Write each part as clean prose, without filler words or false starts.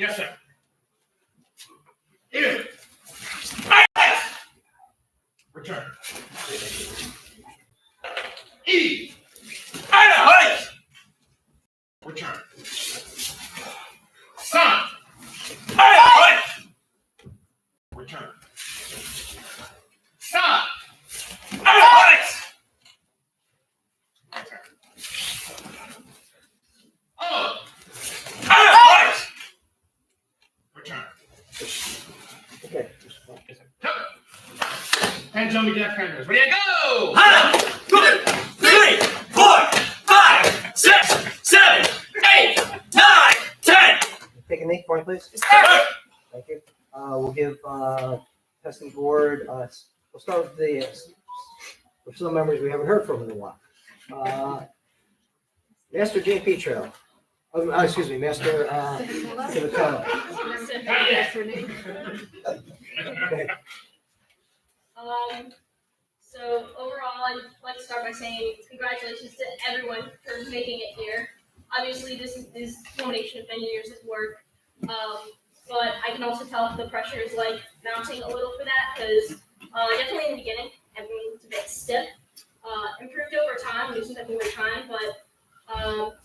Yes, sir. Here. Return. E. Height. Return. Son. Height. Return. Son. Height. Return. Oh. Height. Return. Okay. Hands on the deck fingers. Ready to go! 1, 2, 3, 4, 5, 6, 7, 8, 9, 10. Take a knee for me, please. Thank you. We'll give testing board. We'll start with some members we haven't heard from in a while. Master JP Trail. Excuse me, Master Civitello. Okay. So overall, I'd like to start by saying congratulations to everyone for making it here. Obviously, this is a culmination of many years of work, but I can also tell the pressure is like mounting a little for that because definitely in the beginning, everyone was a bit stiff. Improved over time, loosened up over time, but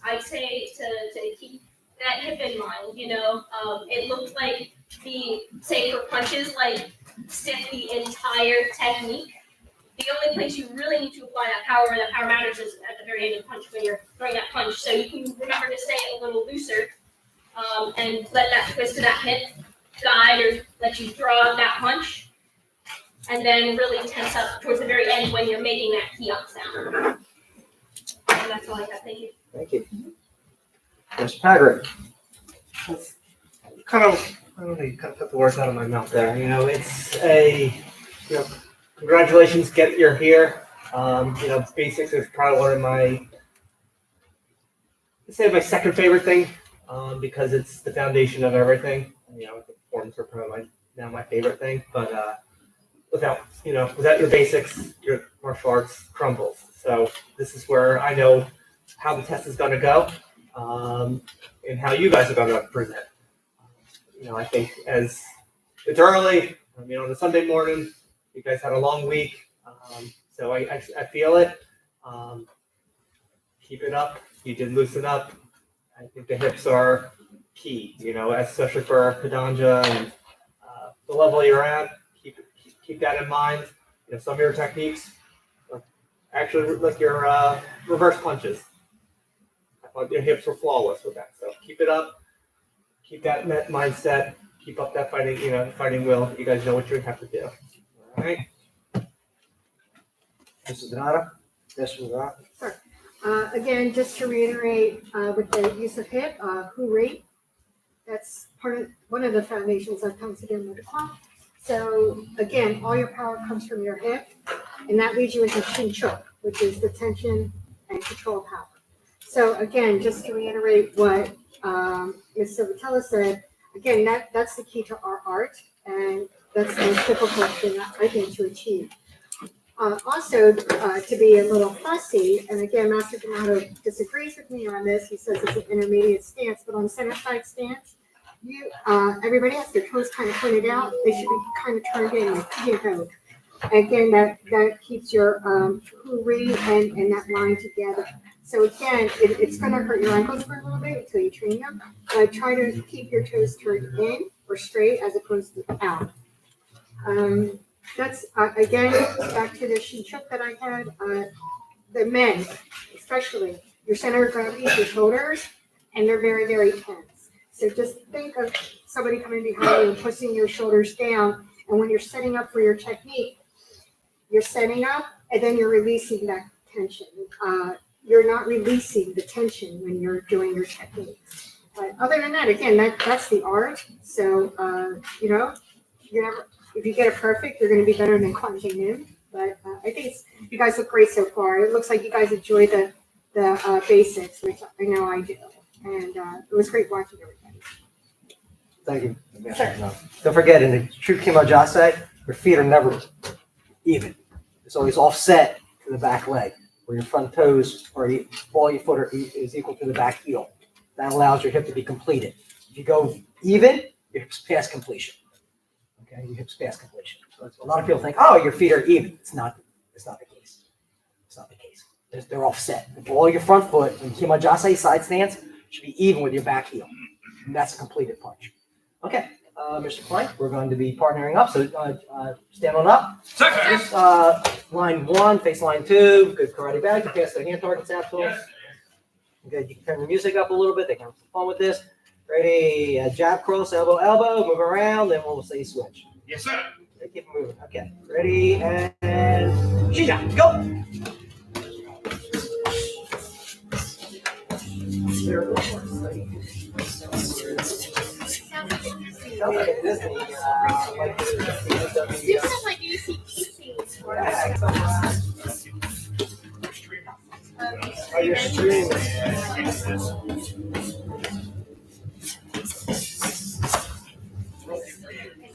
I'd say to keep that hip in mind. You know, it looked like say for punches, like stiff the entire technique. The only place you really need to apply that power matters is at the very end of the punch when you're throwing that punch. So you can remember to stay a little looser and let that twist of that hip guide or let you throw out that punch. And then really tense up towards the very end when you're making that key up sound. And that's all I got. Thank you. Thank you. Mr. Paggard. I don't know, you kind of put the words out of my mouth there. You know, it's congratulations, you're here. Basics is probably one of my second favorite thing, because it's the foundation of everything. You know, the forms are probably now my favorite thing, but without your basics, your martial arts crumbles. So this is where I know how the test is going to go, and how you guys are going to present. I think as it's early, on a Sunday morning, you guys had a long week, so I feel it. Keep it up. You did loosen up. I think the hips are key, especially for Kadanja and the level you're at. Keep that in mind. Some of your techniques, actually like your reverse punches. I thought your hips were flawless with that. So keep it up. Keep that mindset. Keep up that fighting will. You guys know what you have to do. All right. Mrs. Dinoto? Yes, Mrs. Dinoto? Sure. Again, just to reiterate, with the use of hip, hooray. That's one of the foundations of Kung Fu with the club. So again, all your power comes from your hip, and that leads you into Shin Chok, which is the tension and control power. So again, just to reiterate what Ms. Civitello said, again, that's the key to our art, and that's the most difficult thing I think to achieve. Also, to be a little fussy, and again, Master Dinoto disagrees with me on this. He says it's an intermediate stance, but on center side stance, everybody has their toes kind of pointed out. They should be kind of turned in like Dinoto. Again, that keeps your hooray and that line together. So again, it's going to hurt your ankles for a little bit until you train them. But try to keep your toes turned in or straight as opposed to out. That's again back to the Shin Chok that I had. The men, especially, your center of gravity is your shoulders, and they're very, very tense. So just think of somebody coming behind you and pushing your shoulders down. And when you're setting up for your technique, you're setting up and then you're releasing that tension. You're not releasing the tension when you're doing your technique. But other than that, again, that's the art. So, if you get it perfect, you're going to be better than plunging in. But I think you guys look great so far. It looks like you guys enjoy the basics, which I know I do. And it was great watching everybody. Thank you. Sure. Don't forget, in the true Kimojase, your feet are never even. It's always offset to the back leg, where your front toes or all your foot is equal to the back heel. That allows your hip to be completed. If you go even, your hips past completion. Okay, your hips past completion. So a lot of people think, oh, your feet are even. It's not. It's not the case. It's not the case. They're offset. All your front foot in Himajase side stance should be even with your back heel. And that's a completed punch. Okay, Mr. Klein, we're going to be partnering up. So stand on up. Just, line 1, face line 2. Good karate bag. You pass the hand targets out to them. Yes. Good. You can turn the music up a little bit. They can have some fun with this. Ready? Jab, cross, elbow, elbow. Move around. Then we'll say switch. Yes, sir. Okay, keep moving. Okay. Ready? And Shija, go. Sounds like a Disney. You sound like you see teachings for us. Oh, you're streaming. It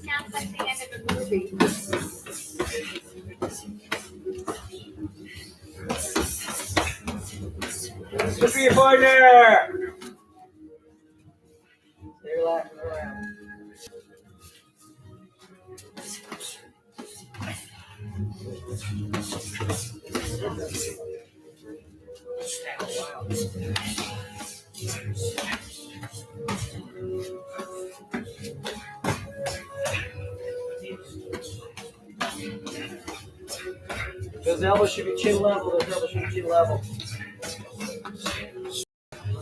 sounds like the end of the movie. Good for your partner. Stay relaxed around. Those elbows should be chin level. Those elbows should be chin level.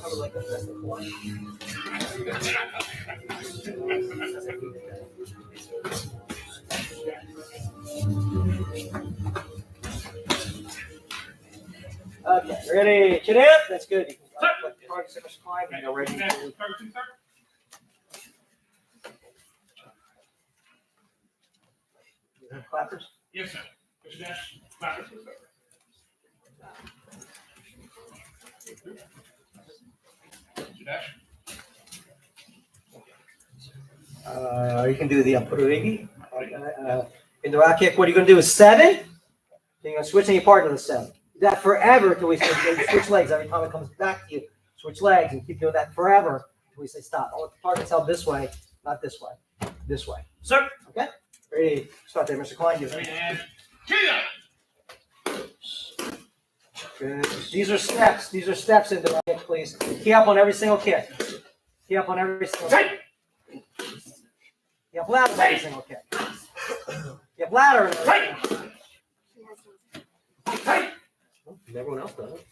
Cover like this. That's the point. Okay, ready? Chin up. That's good. You can target surface climb and go ready to clappers. Yes, sir. Mr. Dash, clap it, sir. Mr. Dash. You can do the Apurigi. In the rock kick, what are you going to do is 7. Then you're going to switch any part to the 7. Do that forever until we say switch legs. Every time it comes back to you, switch legs and keep doing that forever until we say stop. I want the target's held this way, not this way. This way. Sir. Okay? Ready? Start there, Mr. Klein. Ready and Kia. Good. These are steps. These are steps into the kick, please. Key up on every single kick. Key up on every single kick. You have ladder on every single kick. You have ladder in every single kick. Everyone else does it.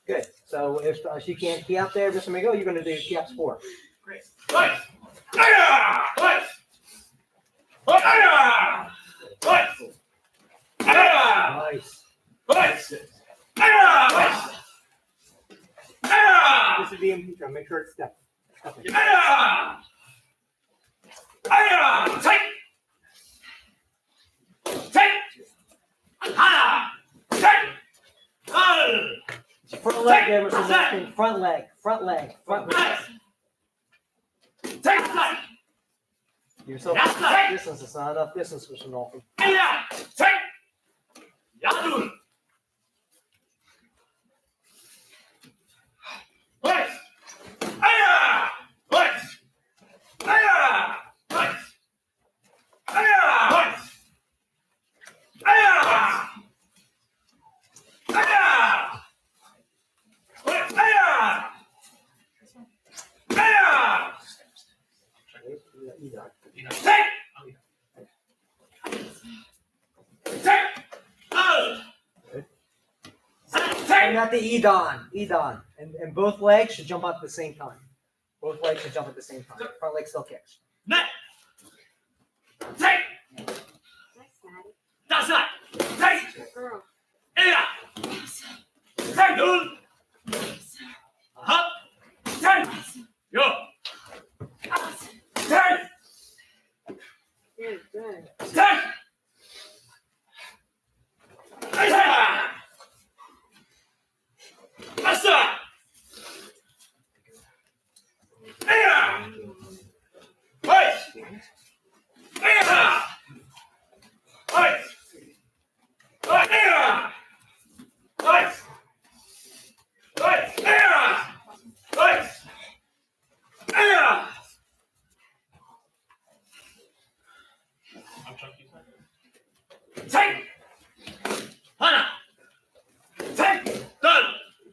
Good. So if she can't key up there, just let me go. You're going to do key ups 4. Great. Right. Right. Right. Right. Right. Nice. Right. This is the MT drum. Make sure it's step. Take. Take. Take. It's your front leg there, Mr. Zachary. Front leg. Front leg. Front leg. Take. Give yourself distance. It's not enough distance, Mr. Norfolk. Take. Yadu. Right. Right. Right. Right. Right. And not the Edon. Edon. And both legs should jump up at the same time. Both legs should jump at the same time. Front leg still kicks. Take. That's not Take. it. Girl. Take. Take. Yo. Take. Good, good. Take. Take. Hana. Take. Done.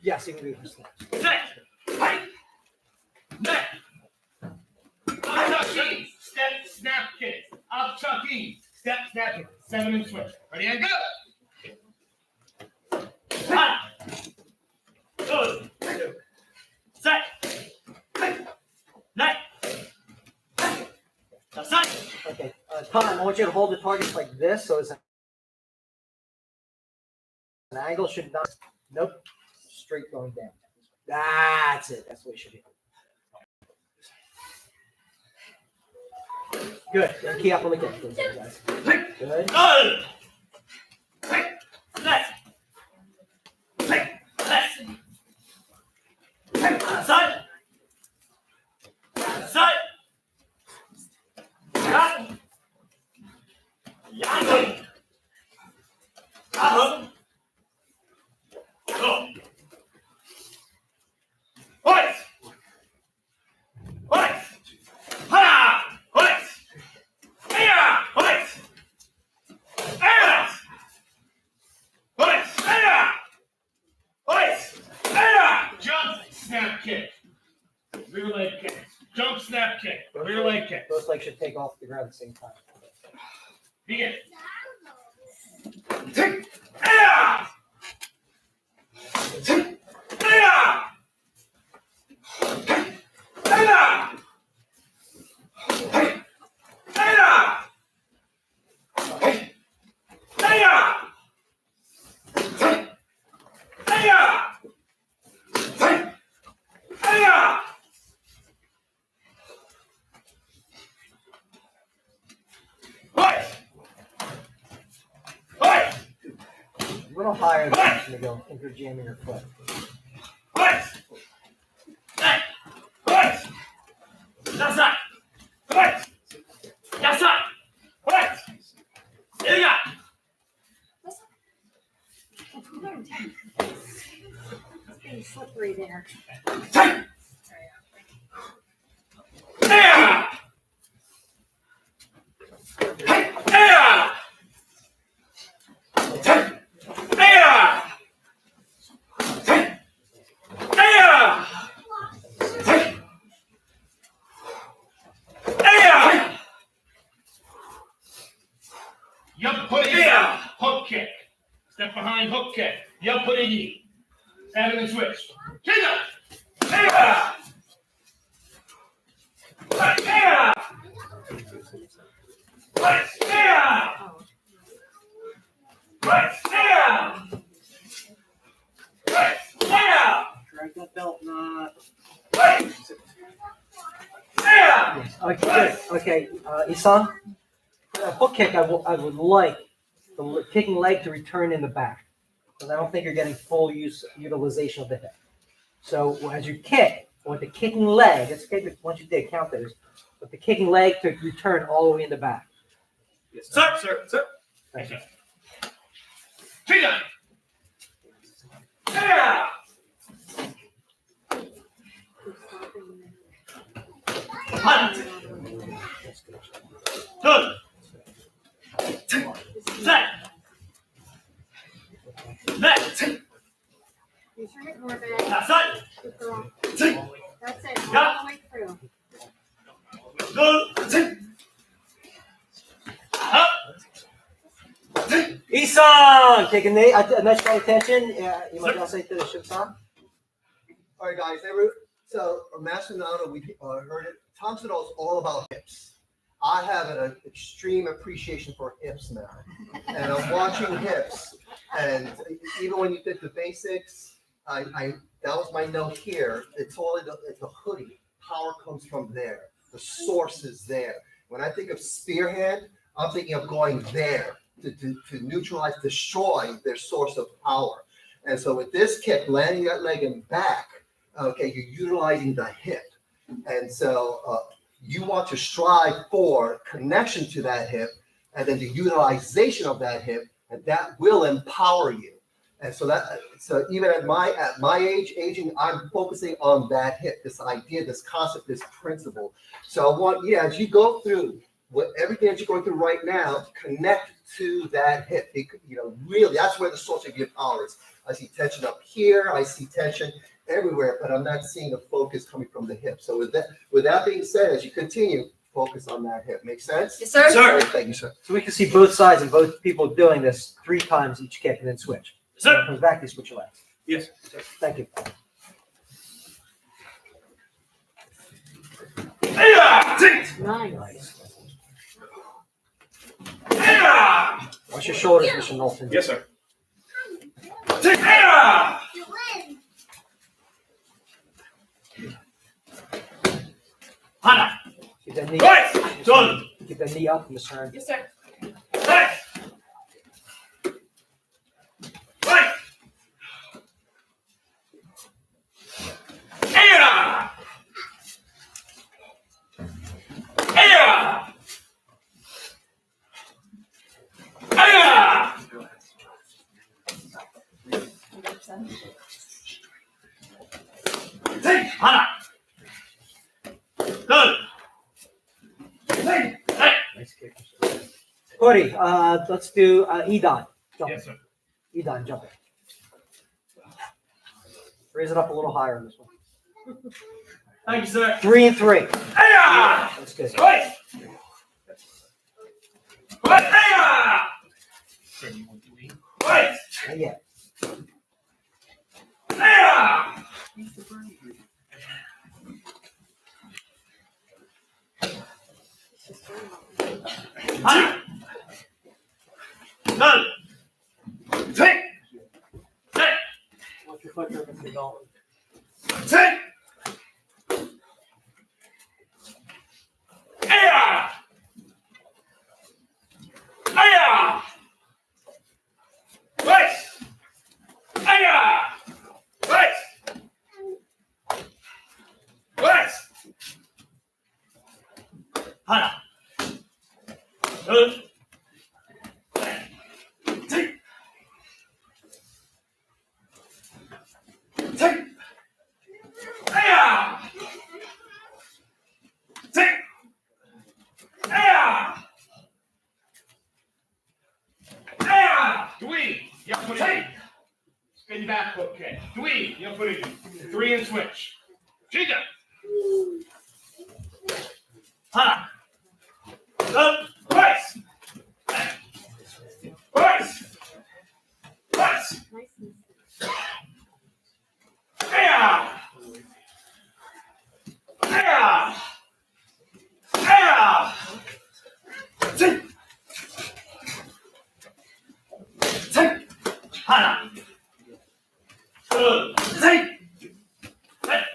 Yes, you can do this. Set. Take. Net. Up chucking. Step, snap, kick. Up chucking. Step, snap, kick. 7 and switch. Ready and go. Hana. Good. Set. Net. Set. Okay, Tom, I want you to hold the target like this, so it's an angle should not, nope, straight going down. That's it, that's what it should be. Good, and key up on the kick, please, guys. Good. Good. Net. Net. Side. Side. Cut. Yang. Up. Go. Hoist. Hoist. Ha! Hoist. Here. Hoist. Here. Hoist. Here. Hoist. Here. Jump, snap, kick. Rear leg kick. Jump, snap, kick. Rear leg kick. Both legs should take off the ground at the same time. Begin. Take. Here. Take. Here. Take. Here. Take. Here. Take. Here. Take. Here. Take. Here. Hoist. Hoist. A little higher than it's gonna go, think you're jamming your foot. Hoist. Net. Hoist. Left side. Hoist. Left side. Hoist. Here you go. It's getting slippery there. Take. There. Take. There. Take. There. Take. There. Take. There. Yup, put it there. Hook kick. Step behind, hook kick. Yup, put it in. 7 and switch. Kick up. There. Right there. Right there. Right there. Right there. Drag that belt knot. Right there. Okay, good. Okay, Isan, for that hook kick, I would like the kicking leg to return in the back, because I don't think you're getting full utilization of the hip. So as you kick, I want the kicking leg, it's okay once you did count those, but the kicking leg to return all the way in the back. Yes, sir. Sir. Thank you. Kick up. There. Hunt. Good. Set. Net. Use your hip more back. Left side. Keep going. Take. That's it, all Yeah. the way through. Good. Take. Up. Take. Isan, taking a nice strong attention. You might also say to the Shibsan. All right, guys. So, Master Dinoto, we heard it. Tom said it's all about hips. I have an extreme appreciation for hips now, and I'm watching hips. And even when you did the basics, I that was my note here. It's the hoodie. Power comes from there. The source is there. When I think of spearhead, I'm thinking of going there to neutralize, destroy their source of power. And so with this kick, landing that leg and back, okay, you're utilizing the hip. And so you want to strive for connection to that hip and then the utilization of that hip, and that will empower you. And so even at my age, aging, I'm focusing on that hip, this idea, this concept, this principle. So I want, as you go through what everything that you're going through right now, connect to that hip. Really, that's where the source of your power is. I see tension up here. I see tension everywhere, but I'm not seeing a focus coming from the hip. So with that being said, as you continue, focus on that hip. Make sense? Yes, sir. Sir. Thank you, sir. So we can see both sides and both people doing this 3 times each kick and then switch. Sir. When it comes back, you switch your legs. Yes. So, thank you. Nice. Watch your shoulders, Mr. Knowlton. Yes, sir. Hana. Keep that knee, Right. Done. keep that knee up, Miss Hearn. Yes, sir. Right. Right. Aya. Aya. Aya. Take Hana. Done. Take. Nice kick. Cody, let's do Edon. Jump. Yes, sir. Edon, jump it. Raise it up a little higher on this one. Thank you, sir. 3 and 3. Aya. That's good. Right. Right. Aya. Right. Not yet. Aya. Hana. Done. Take. Take. Watch your foot, Mr. Knowlton. Take. Aya. Aya. Right. Aya. Right. Right. Hana. Good. Take. Take. Aya. Take. Aya. Aya. Dwee, you put it in. Spin back hook kick. Dwee, you put it in. 3 and switch. Chica. Hana. Good. Right. Right. Right. Aya. Aya. Aya. Take. Take. Hana. Good. Take. Take.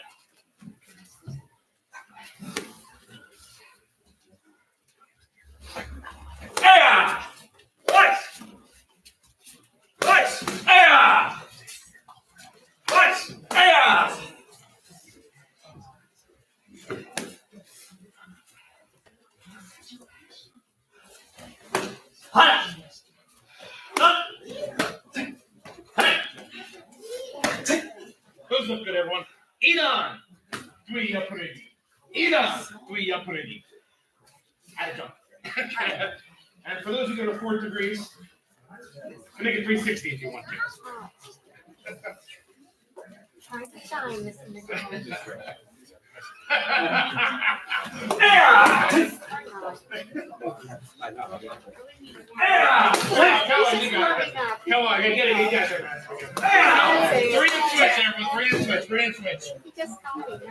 Aya. Right. Right. Aya. Right. Aya. Hana. Done. Take. Hey. Take. Those look good, everyone. Edon. Dwee, you put it in. Edon. Dwee, you put it in. Add a jump. And for those who go to 4th degrees, make it 360 if you want to. Try to shine, Mr. McDonald. Aya. Aya. Come on, you got it. Come on, get it. You got it. Aya. 3 and switch, everyone. 3 and switch. 3 and switch. He just told me.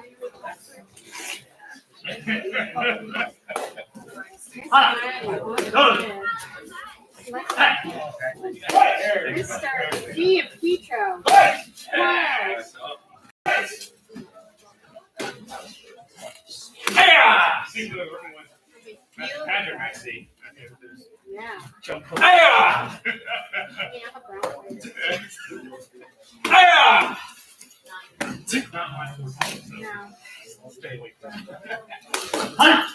Mr. G of Petro. Patrick, I see. Yeah. Jump. Yeah, Not my fault. no. I'll stay away from that.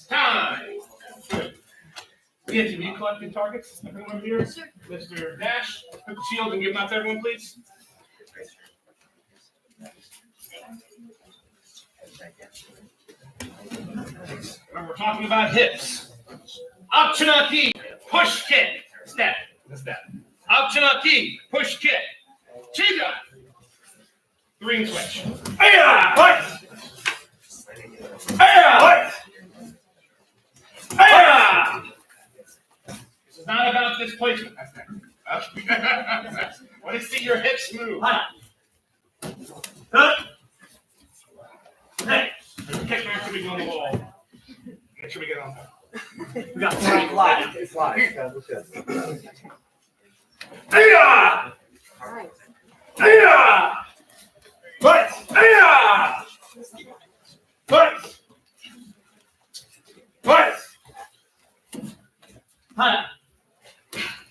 Time. Nancy, will you collect your targets? Everyone here? Mr. Dash, put the shield and give them out to everyone, please. When we're talking about hips, Upchinaki, push kick, step, step. Upchinaki, push kick, Chiga, 3 and switch. Aya! Fight! Aya! Fight! Aya! This is not about displacement. That's next. I want to see your hips move. Hey! Kick back so we go on the wall. Make sure we get on that. We got live. It's live. Yeah, that's good. Aya! All right. Aya! Fight! Aya! Fight! Fight! Hana.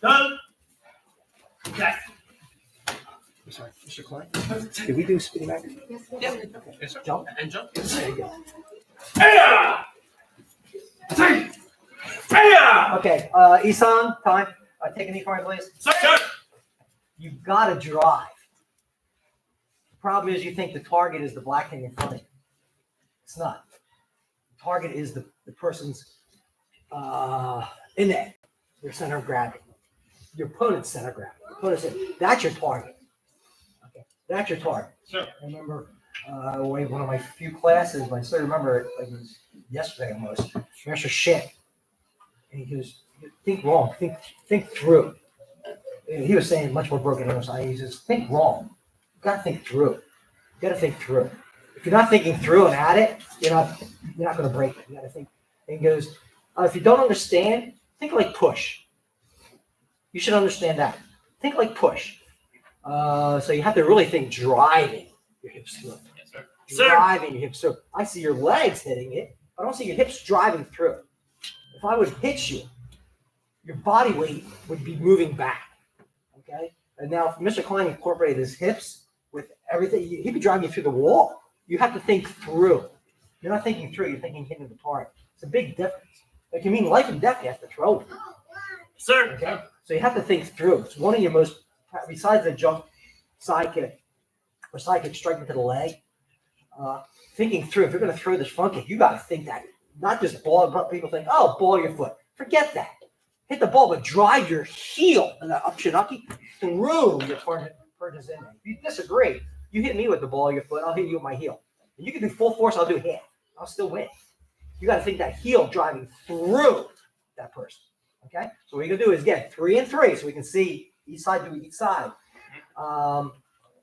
Done. Okay. I'm sorry, Mr. Klein. Did we do spinning back? Yes, we did. Yes, sir. Jump? And jump. There you go. Aya! Aya! Okay, Isan, time. Take a knee for me, please. Sir! You've got to drive. The problem is you think the target is the black thing in front of you. It's not. The target is the person's innet, your center of gravity. Your opponent's center of gravity. Your opponent's that's your target. Okay, that's your target. Sure. I remember one of my few classes, I still remember it like it was yesterday almost. Mr. Shit. And he goes, think wrong, think through. And he was saying much more broken English. He says, think wrong. You gotta think through. You gotta think through. If you're not thinking through and at it, you're not gonna break it. You gotta think. And he goes, if you don't understand, think like push. You should understand that. Think like push. So you have to really think driving your hips through. Yes, sir. Driving your hips through. I see your legs hitting it. I don't see your hips driving through. If I would hit you, your body weight would be moving back. Okay? And now if Mr. Klein incorporated his hips with everything, he'd be driving you through the wall. You have to think through. You're not thinking through, you're thinking hitting the target. It's a big difference. It can mean life and death, you have to throw it. Sir! Okay? So you have to think through. It's one of your most, besides the jump side kick or side kick striking to the leg, thinking through. If you're going to throw this front kick, you got to think that. Not just ball, but people think, oh, ball your foot. Forget that. Hit the ball, but drive your heel and the upshinaki through your purchase in. If you disagree, you hit me with the ball of your foot, I'll hit you with my heel. And you can do full force, I'll do half. I'll still win. You got to think that heel driving through that person. Okay? So what you're going to do is, again, 3 and 3, so we can see each side do each side.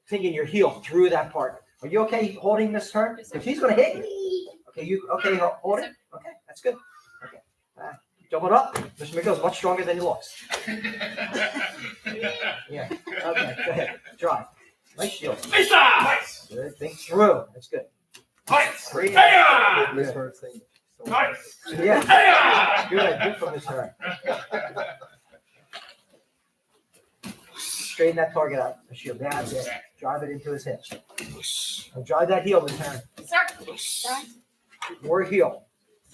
Thinking your heel through that partner. Are you okay holding this turn? Because he's going to hit you. Okay, you okay hold it? Okay, that's good. Okay. Jump it up. Mr. McGill's much stronger than he looks. Yeah. Okay, go ahead. Drive. Nice shield. Good. Think through. That's good. Great. Aya! Miss her thing. Fight! Yeah. Aya! Good. Good for Miss Her. Straighten that target out. The shield. That's it. Drive it into his hips. And drive that heel in turn. Sir. More heel.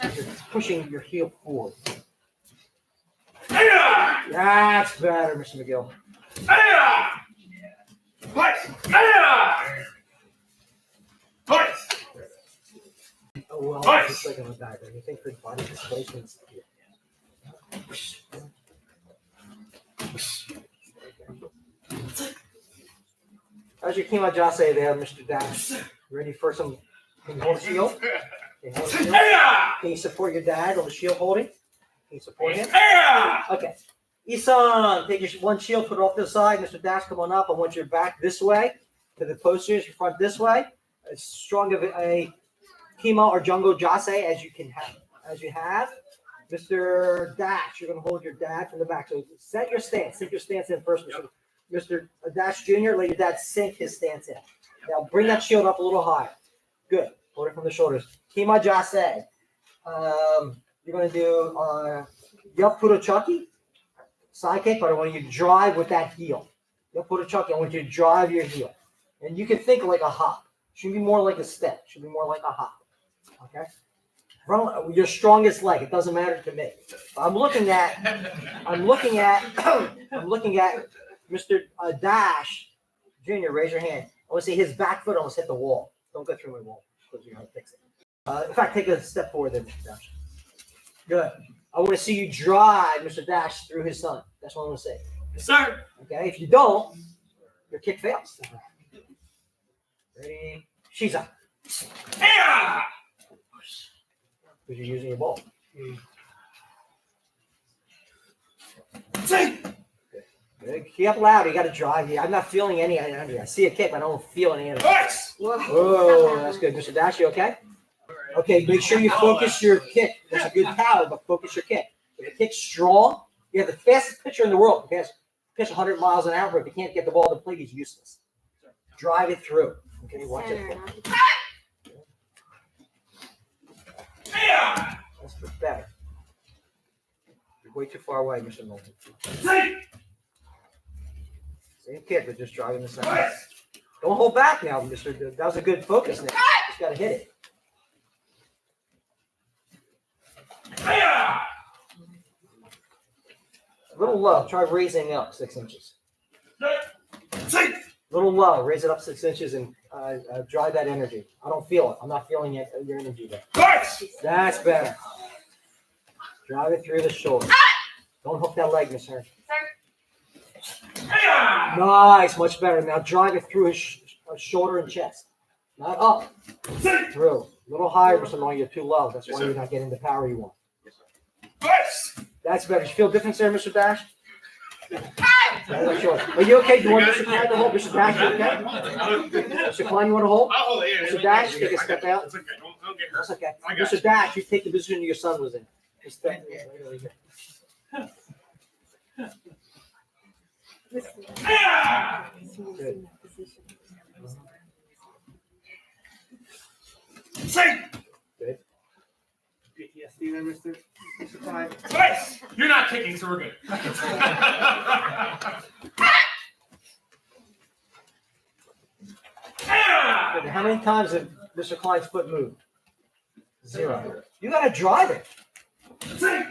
You're pushing your heel forward. Aya! That's better, Mr. McGill. Aya! Fight! Aya! Fight! Oh, well, Nice. just like on the diagram. You think for body displacements here. How's your Kima Jase there, Mr. Dash? Ready for some? Can you hold the shield? Can you hold the shield? Aya! Can you support your dad on the shield holding? Can you support him? Aya! Okay. Isan, take your one shield, put it off to the side. Mr. Dash, come on up. I want your back this way to the posters, your front this way. As strong of a Kima or Jungle Jase as you can have, as you have. Mr. Dash, you're going to hold your dad from the back. So set your stance. Sink your stance in first, Mr. Dash Jr. Let your dad sink his stance in. Now bring that shield up a little higher. Good. Hold it from the shoulders. Kima Jase. You're going to do Yup Purochaki, side kick, but I want you to drive with that heel. Yup Purochaki, I want you to drive your heel. And you can think like a hop. Should be more like a step. Should be more like a hop. Okay? From your strongest leg. It doesn't matter to me. I'm looking at Mr. Dash Jr. Raise your hand. I want to see his back foot almost hit the wall. Don't go through my wall because you're gonna fix it. In fact, take a step forward there, Mr. Dash. Good. I want to see you drive Mr. Dash through his son. That's what I want to say. Yes, sir. Okay. If you don't, your kick fails. Ready? She's up. Yeah. Because you're using your ball. Take. Good. Keep up loud. You got to drive. I'm not feeling any energy. I see a kick, but I don't feel any energy. Nice. Whoa, that's good. Mr. Dash, you okay? Okay, make sure you focus your kick. That's a good power, but focus your kick. If the kick's strong, you have the fastest pitcher in the world. You can pitch 100 miles an hour, but if you can't get the ball to the plate, he's useless. Drive it through. Okay, watch it. Yeah. That's better. You're way too far away, Mr. Nolan. Take. Same kick, but just driving the center. Nice. Don't hold back now, Mr. That was a good focus, Nick. Just got to hit it. Yeah. A little low. Try raising up 6 inches. Take. A little low. Raise it up 6 inches and drive that energy. I don't feel it. I'm not feeling it. Your energy there. Nice. That's better. Drive it through the shoulder. Don't hook that leg, Miss Hearn. Yeah. Nice. Much better. Now drive it through his shoulder and chest. Not up. Take. Through. A little higher, Mr. Long. You're too low. That's why you're not getting the power you want. Nice. That's better. You feel a difference there, Mr. Dash? Sure. Are you okay? Do you want Mr. Klein to hold? Mr. Dash, you okay? Mr. Klein, you want to hold? I'll hold it. Mr. Dash, take a step out. It's okay. Don't get hurt. That's okay. I got Mr. Dash, you take the position your son was in. Just step Yeah. Good. Take. Good. PTSD there, Mr. Klein. Nice. You're not kicking, so we're good. Yeah. Good. How many times did Mr. Klein's foot move? 0. You got to drive it. Take.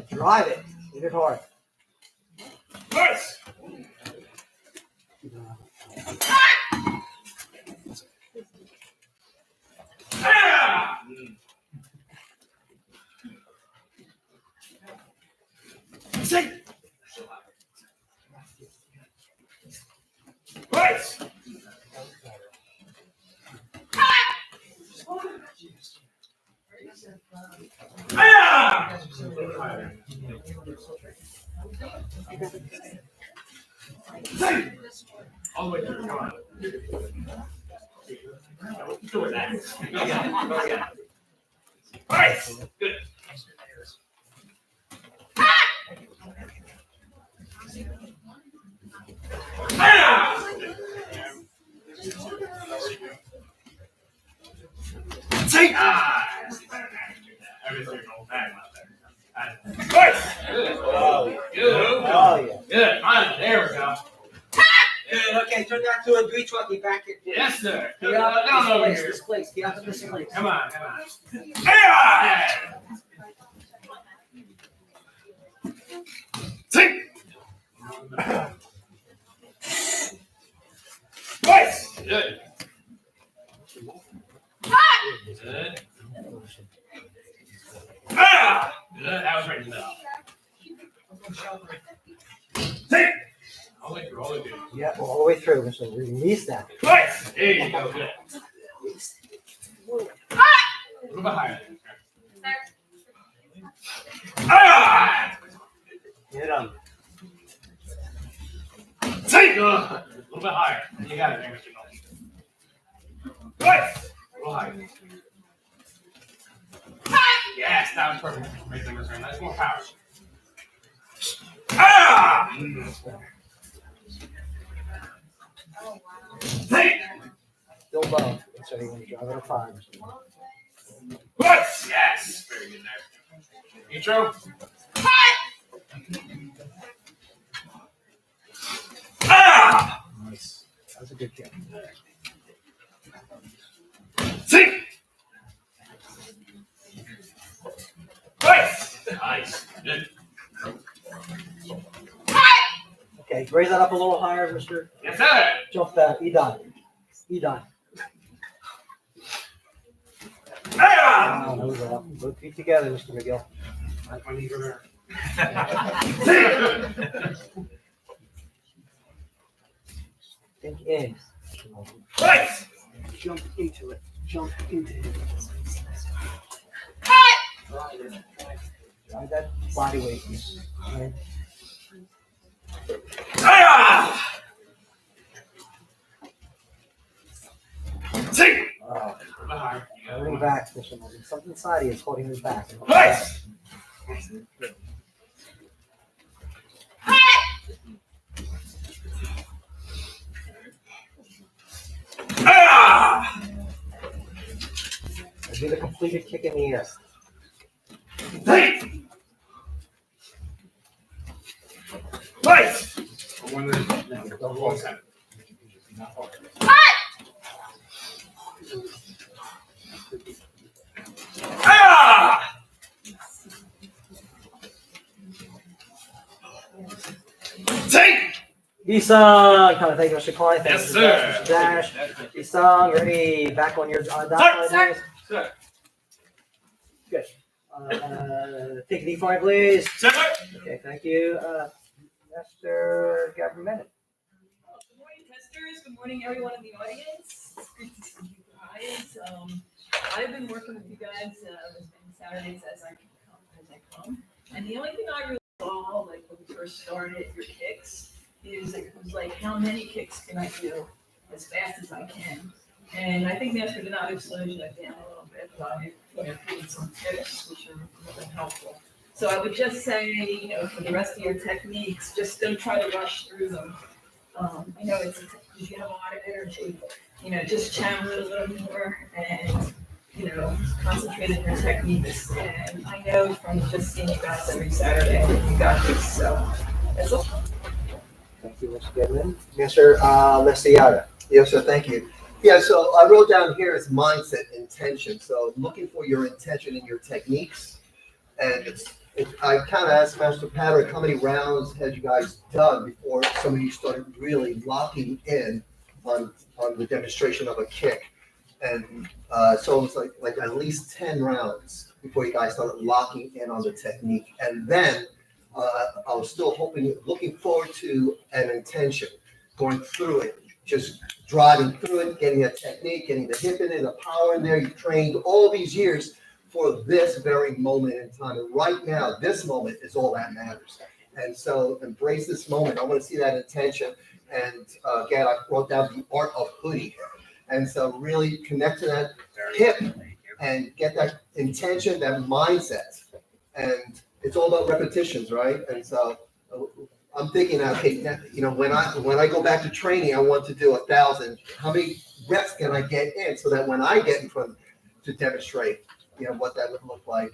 Drive it. Hit it hard. Nice. Yeah. Take. Nice. Yeah. Take. All the way through. Come on. Do it that. Nice. Good. Yeah. Take. Everything's all bad out there. Nice. Good. Oh, yeah. Good. There we go. Good, okay, turn that to a beach walkie back here. Yes, sir. Get out Down of over this place. here. This place. Get out of this place. Come on, come on. Yeah. Yeah. Take. Nice. Good. Good. Ah. Good. That was right in the middle. Take. All the way through. All the way through. Yeah, all the way through. Mr. Release that. Nice. There you go. Good. A little bit higher. Ah. Get him. Take. Good. A little bit higher. You got it there, Mr. Nolan. Nice. A little higher. Yes, that was perfect. Right there, Mr. That's more power. Ah. Take. Still low. So you want to drive it up high. Nice. Yes. Very good there. Intro. Ah. Nice. That was a good kick. Take. Nice. Nice. Good. Okay, raise that up a little higher, Mr. Yes, sir. Jump Edon. Edon. Ah! There we go. Both feet together, Mr. McGill. Think in. Right! Jump into it. Jump into it. Try that body weight. Right. Ah! Sing! Holding back, Mr. Morgan. Something inside you is holding me back. Right! Ah! I do the completed kick in the air. Sing! Right! Ah! Sing! Isang, kind of thank you, Mr. Klein. Thank Yes, you, Mr. sir. Dash. Isang, ready? Back on your dot. Sir. Please. Sir. Good. Take a deep flight, please. Sir. Okay, thank you. Mr. Gabriel. Good morning, testers. Good morning, everyone in the audience. It's great to see you guys. I've been working with you guys as many Saturdays as I come. And the only thing I really saw, like when we first started your kicks, is it was like, how many kicks can I do as fast as I can? And I think Master Dinoto slowed that down a little bit by putting some tips, which are really helpful. So I would just say, for the rest of your techniques, just don't try to rush through them. I know you have a lot of energy, just channel it a little more and, concentrate on your techniques. And I know from just seeing you guys every Saturday, you got this. So that's all. Thank you, Mr. Goodman. Mr. Lestiaga. Yes, sir, thank you. Yeah, so I wrote down here is mindset, intention. So looking for your intention and your techniques. And I kind of asked Master Patrick, how many rounds had you guys done before some of you started really locking in on the demonstration of a kick? And so it was like at least 10 rounds before you guys started locking in on the technique. And then I was still looking forward to an intention, going through it, just driving through it, getting a technique, getting the hip in it, the power in there. You trained all these years for this very moment in time. And right now, this moment is all that matters. And so embrace this moment. I want to see that intention. And again, I wrote down the art of hoodie. And so really connect to that hip and get that intention, that mindset. And it's all about repetitions, right? And so I'm thinking, okay, when I go back to training, I want to do 1,000. How many reps can I get in so that when I get in front to demonstrate, what that would look like?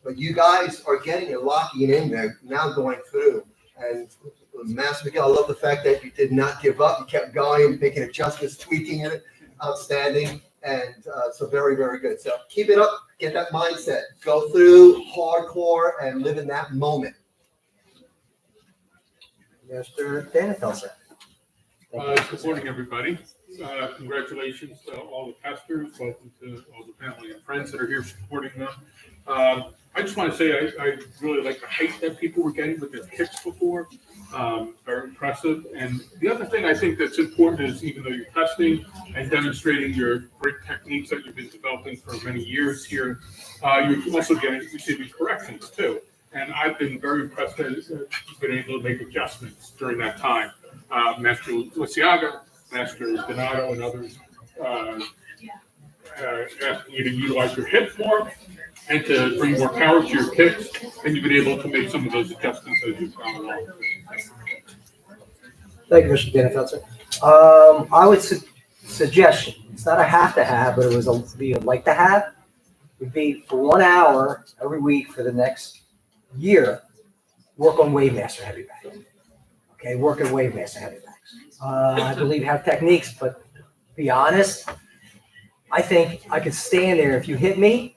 But you guys are getting it, locking in there, now going through. And Master Miguel, I love the fact that you did not give up. You kept going, making adjustments, tweaking it. Outstanding. And so very, very good. So keep it up, get that mindset, go through hardcore and live in that moment. Mr. Dinoto. Good morning, everybody. Congratulations to all the testers. Welcome to all the family and friends that are here supporting them. I just want to say I really like the height that people were getting with their kicks before. Very impressive. And the other thing I think that's important is, even though you're testing and demonstrating your great techniques that you've been developing for many years here, you're also receiving corrections too. And I've been very impressed that you've been able to make adjustments during that time. Master Lisiaga, Master Dinoto, and others asking you to utilize your hips more and to bring more power to your kicks, and you've been able to make some of those adjustments as you've gone along. Thank you, Mr. Dinoto. I would suggest, it's not a have to have, but it was be a like to have, would be for 1 hour every week for the next year, work on Wave Master Heavy Back. Okay, work at Wave Master Heavy Backs. I believe have techniques, but to be honest, I think I could stand there. If you hit me,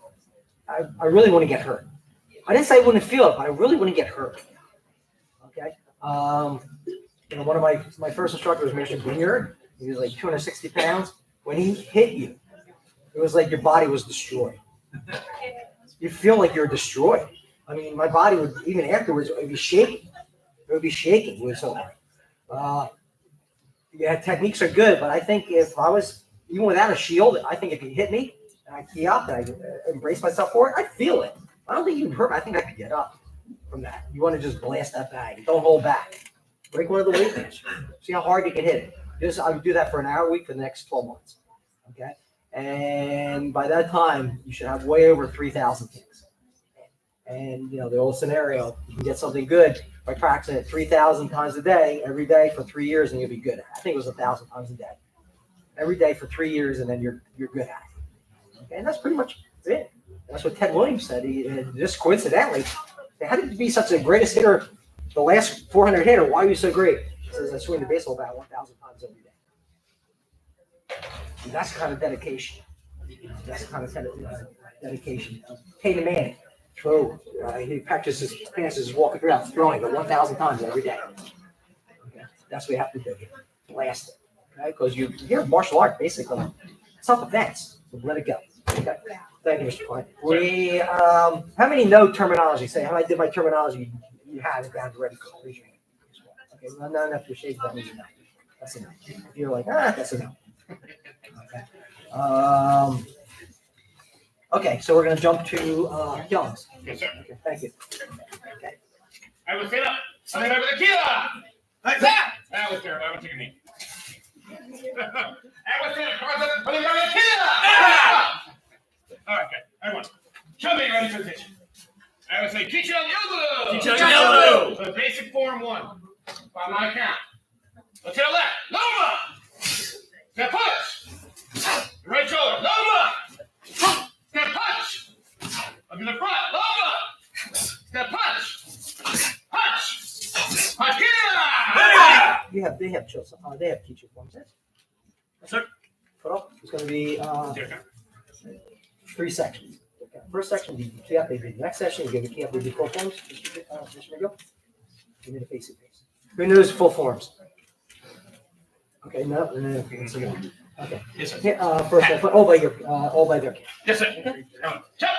I really want to get hurt. I didn't say I wouldn't feel it, but I really want to get hurt. Okay. One of my first instructors was Mr. Greenyard. He was like 260 pounds. when he hit you, it was like your body was destroyed. You feel like you're destroyed. I mean, my body would, even afterwards, it would be shaking. It would be shaking. It was so hard. Yeah, techniques are good, but I think if I was, even without a shield, I think if you hit me, and I key up, and I embrace myself for it, I'd feel it. I don't think you would hurt me. I think I could get up from that. You want to just blast that bag. Don't hold back. Break one of the weight bench. See how hard you can hit it. I would do that for an hour a week for the next 12 months. Okay? And by that time, you should have way over 3,000 kicks. And, the old scenario, you can get something good by practicing it 3,000 times a day, every day for 3 years, and you'll be good at it. I think it was 1,000 times a day. Every day for 3 years, and then you're good at it. Okay? And that's pretty much it. That's what Ted Williams said. He just coincidentally, how did you be such the greatest hitter, the last 400 hitter? Why are you so great? He says, I swing the baseball bat 1,000 times every day. And that's the kind of dedication. That's the kind of dedication. Peyton Manning, throw. He practices passes, walking throughout, throwing it 1,000 times every day. Okay? That's what you have to do. Blast it. Okay? Because you're martial art, basically. Self-defense. So let it go. Okay? Thank you, Mr. Klein. How many no terminology? Say, how I did my terminology, you have it down ready. Okay, not enough to shake that means no. That's enough. If you're like, that's enough. Okay. Okay, so we're going to jump to Young's. Yes, sir. Okay, thank you. Okay. I will stand up. I'm going to have a tequila. Like that. That was terrible. I will take a knee. I will stand up. I'm going to have a tequila. All right, okay. Everyone, show me your ready position. I would say, Kichi on Yogu. Kichi on Yogu. So basic form 1. By my count. Let's hit a left. Loma. Step punch. Right shoulder. Loma. Step punch. Up to the front. Loma. Step punch. Punch. Punch. They have chills. They have teacher forms. Yes, sir. Put up. It's going to be 3 sections. Okay. First section, you key up, they do. Next section, you give the key up, they do full forms. Mr. Miguel, give me the face. Who knows full forms? Okay, no. Okay. Yes, sir. First, all by their count. Yes, sir. Okay. Come on. Chop.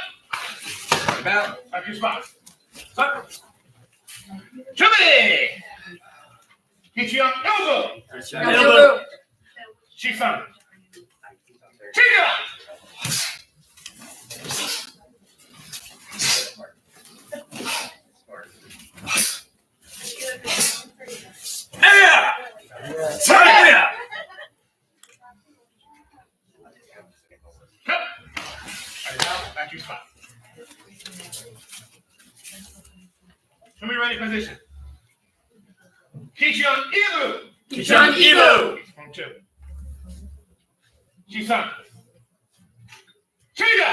About back your spot. Stop. Chubby. Kichi on Yogu. Yogu. Shisan. Chiga. Back to your spot. Show me ready position. Kichi on Ibu. Kichi on Ibu. Form 2. Shisan. Chiga.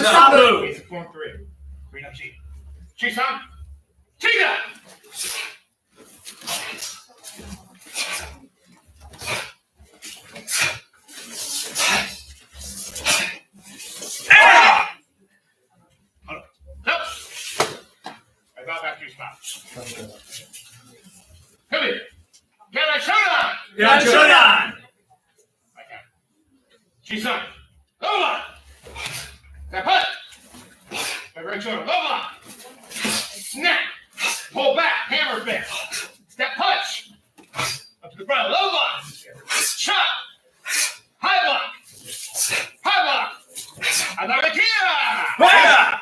Sabu. Basic form 3. Green up cheek. Chisan. Chiga. Hold on. I got back to your spot. Come here. Can I shoot on? I can. Chisan. Loma. Step up. My right shoulder. Loma. Snap. Pull back. Hammer fist. Step punch. Up to the front. Loma. Chop. High block. High block. Another kia. Fire.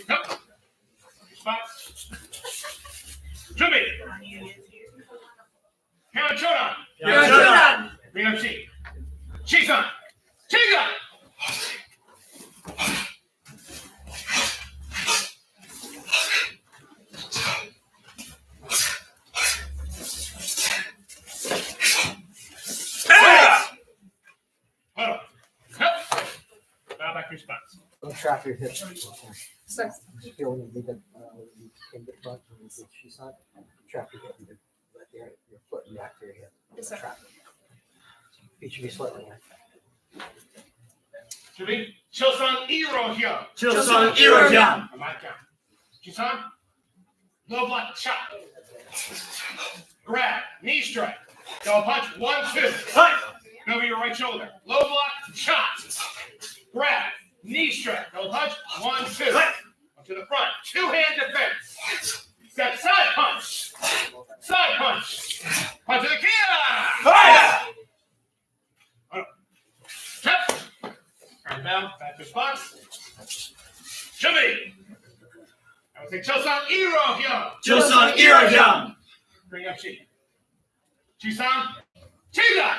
Come. Spot. Jimmy. Hammer shoulder. Green up cheek. Cheeks on. Chiga. Bow back your spots. Don't trap your hips. Start. Just feel when you leave it, in the front, when you she's on, trap your hip, you let your foot react to your hip. Yes, sir. Trap. Feet should be slightly in. Should be Chosun Iro here. Chosun Iro-hyan. I like that. Jisan, low block shot. Grab, knee strike. Double punch, 1, 2. Over your right shoulder. Low block shot. Grab, knee strike. Double punch, 1, 2. Up to the front. 2-hand defense. Step side punch. Side punch. Punch to the Kia. Step. Right down, back to spots. Shimmy. I would say Chosun Iro here. Chosun Iro-hyan. Bring up Chi. Chi-san. Chiga.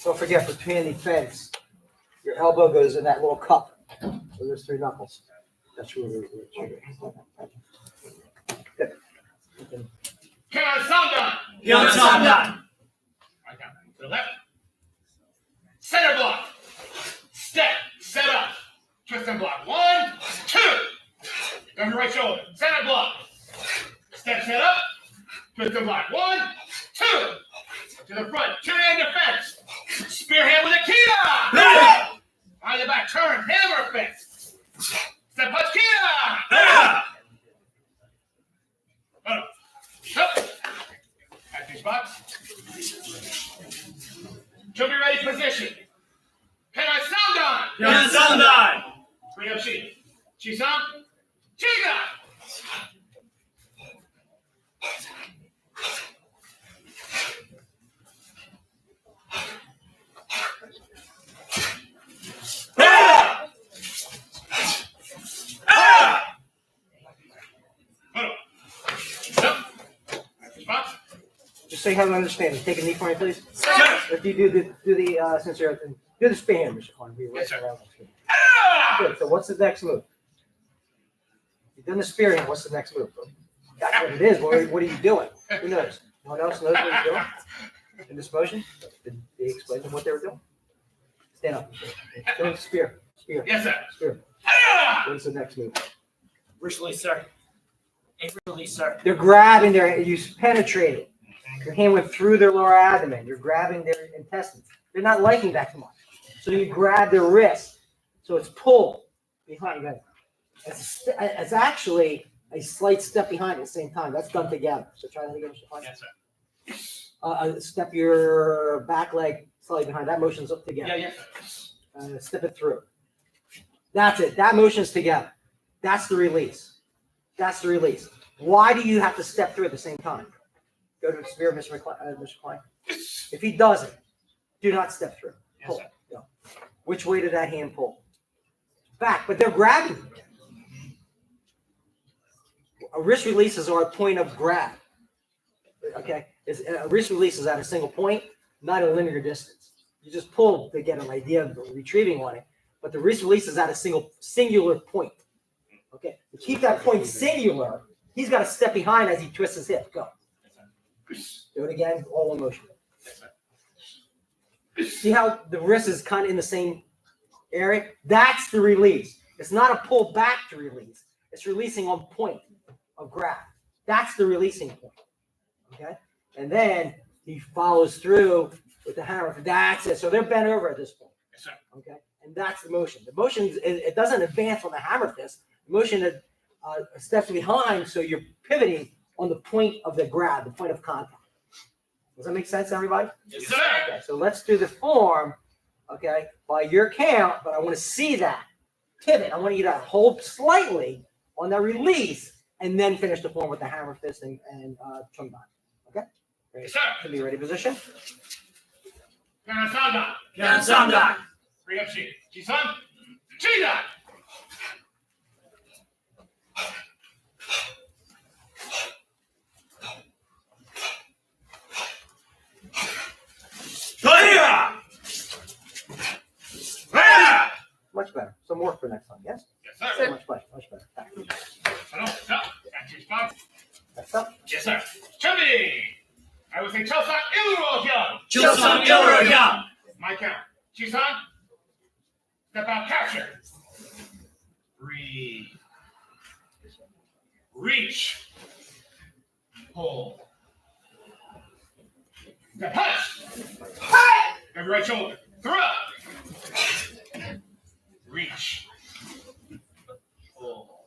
Don't forget, between the fence, your elbow goes in that little cup. So there's 3 knuckles. That's really triggering. Good. Kanasandan. Kanasandan. Right down. To the left. Center block. Step. Set up. Twist and block. 1, 2. Over your right shoulder. Center block. Step set up. Twist and block. 1, 2. To the front. 2-hand defense. Spearhead with a Kia. On the back. Turn. Hammer fist. Step punch Kia. Up. At these spots. Should be ready position. Kanasandan. Kanasandan. Bring up Chi. Chi-san. Chiga. Just so you have an understanding, take a knee for me, please. Sir. If you do the since you're do the span, Mr. Klein. Yes, sir. Good. So what's the next move? You've done the spear hand. What's the next move? That's what it is. What are you doing? Who knows? No one else knows what you're doing in this motion. Did they explain to them what they were doing? Stand up. Doing spear. Spear. Yes, sir. Spear. What is the next move? Wrist release, sir. A release, sir. They're grabbing their. You penetrated. Your hand went through their lower abdomen. You're grabbing their intestines. They're not liking that too much. So you grab their wrist. So it's pulled behind them. It's actually a slight step behind at the same time. That's done together. So try that again. Yes, sir. Step your back leg slightly behind. That motion's up together. Yeah, yes, sir. Step it through. That's it. That motion's together. That's the release. That's the release. Why do you have to step through at the same time? Go to the spear, Mr. Klein. If he doesn't, do not step through. Yes, Pull. sir. Go. Which way did that hand pull? Back, but they're grabbing. Wrist releases are a point of grab. Okay? Wrist release is at a single point, not a linear distance. You just pull to get an idea of retrieving on it, but the wrist release is at a singular point. Okay? To keep that point singular, he's got to step behind as he twists his hip. Go. Do it again, all in motion. See how the wrist is kind of in the same area? That's the release. It's not a pull back to release. It's releasing on point of grab. That's the releasing point. Okay? And then he follows through with the hammer. That's it. So they're bent over at this point. Yes, sir. Okay? And that's the motion. The motion, it doesn't advance on the hammer fist. The motion steps behind, so you're pivoting on the point of the grab, the point of contact. Does that make sense, everybody? Yes, sir. Okay, so let's do the form, okay, by your count, but I want to see that pivot. I want you to hold slightly on that release and then finish the form with the hammer fist and chung band. Okay? Ready? Yes, sir. Can be ready position. Kanasandan. Kanasandan. Bring up Chi. Chi-san. Chiga. Clear! for next time, yes? Yes, sir. Much better, much better. Hello, no, back to your spot. Next up. Yes, sir. Chubby! I would say Chosan Iluro Chosan Iluro. My count. Chisan, step out, capture. Breathe. Reach. Pull. Step punch. Every right shoulder. Throw. Reach. Pull.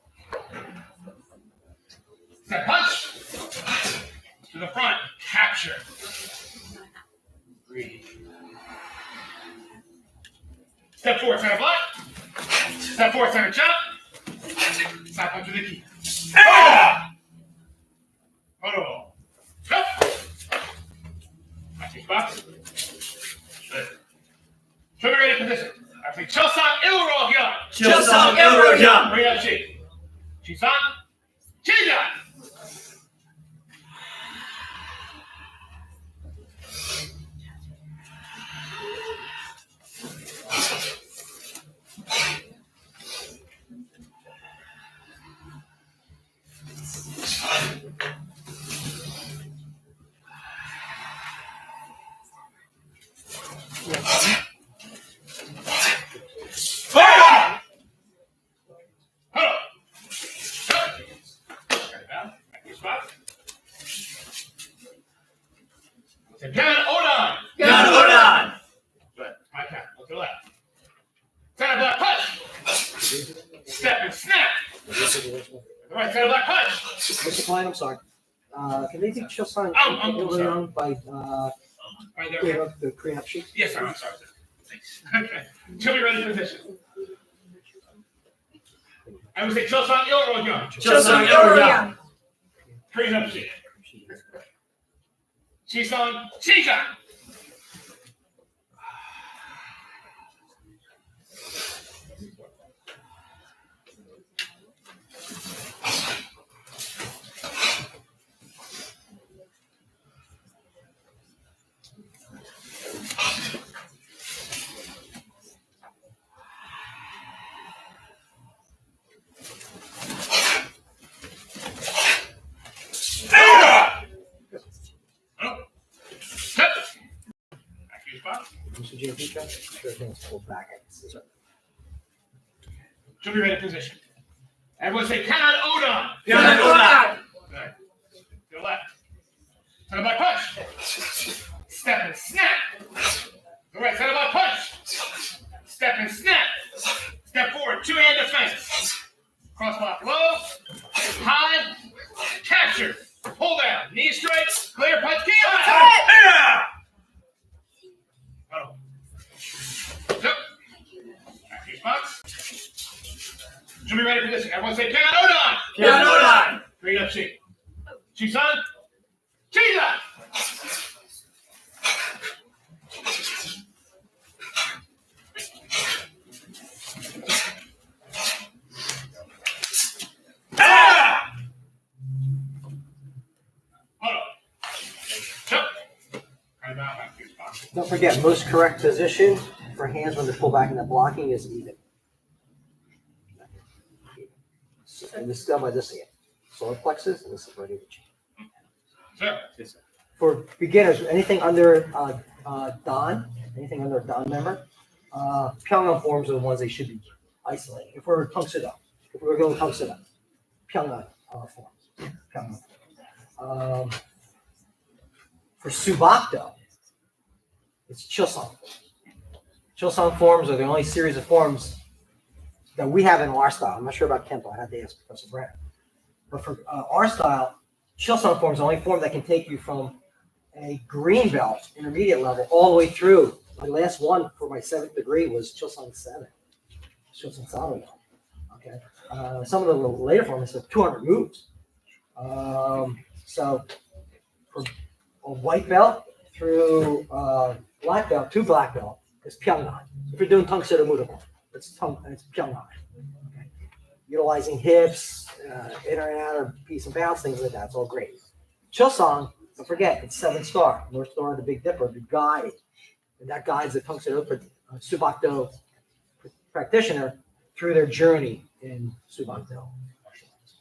Step punch. To the front. Capture. Breathe. Step forward, center block. Step forward, center jump. Stop punch to the key. Hold. Jump. Back to your box. Good. Show me ready position. I say Chosan Iluro Hyun. Chosan Iluro. Bring up Chi. Chisan. Chiga. Mr. Klein, I'm sorry. Can they take Chosan I'm Iluro by Right there, clean okay? up the clean up sheet? Yes, sir. I'm sorry, sir. Thanks. Okay. Show me ready position. I would say Chosan Iluro Hyun. Chosan Iluro. Clean up sheet. Chisan Chiga. Mr. Gianpica, sure things pulled back. Should be ready position. Everyone say Kanan Odon. Kanan Odon. Good. To the left. Center back punch. Step and snap. To the right. Center back punch. Step and snap. Step forward. Two-hand defense. Cross block low. High. Capture. Pull down. Knee strikes. Clear punch. Key. Huddle. Yep. Back to your spots. Should be ready for this. Everyone say Kanan Odon. Kanan Odon. Green up sheet. Chisan. Chiga. Huddle. Jump. Right now, back to your spots. Don't forget, most correct position for hands when they pull back in the blocking is even. And this is done by this hand. Solar plexus, and this is ready to change. Sir. For beginners, anything under Dan, anything under a Dan member, Pyongyang forms are the ones they should be isolating. If we're Tungsida, if we're going Tungsida, Pyongyang forms. Pyongyang. For Subakdo, it's Chosan. Chosan forms are the only series of forms that we have in our style. I'm not sure about Kempo. I had to ask Professor Brad. But for our style, Chosan form is the only form that can take you from a green belt, intermediate level, all the way through. My last one for my 7th degree was Chosan 7. Chosan 7. Okay. Some of the later forms have 200 moves. So from a white belt through black belt to black belt is Pyongyang. If you're doing Tung Sida Muda, it's Pyongyang. Okay. Utilizing hips, inner and outer piece and bounce, things like that. It's all great. Chosan, don't forget, it's 7-star. North Star of the Big Dipper, the guide. And that guides the Tung Sida Subakdo practitioner through their journey in Subanto.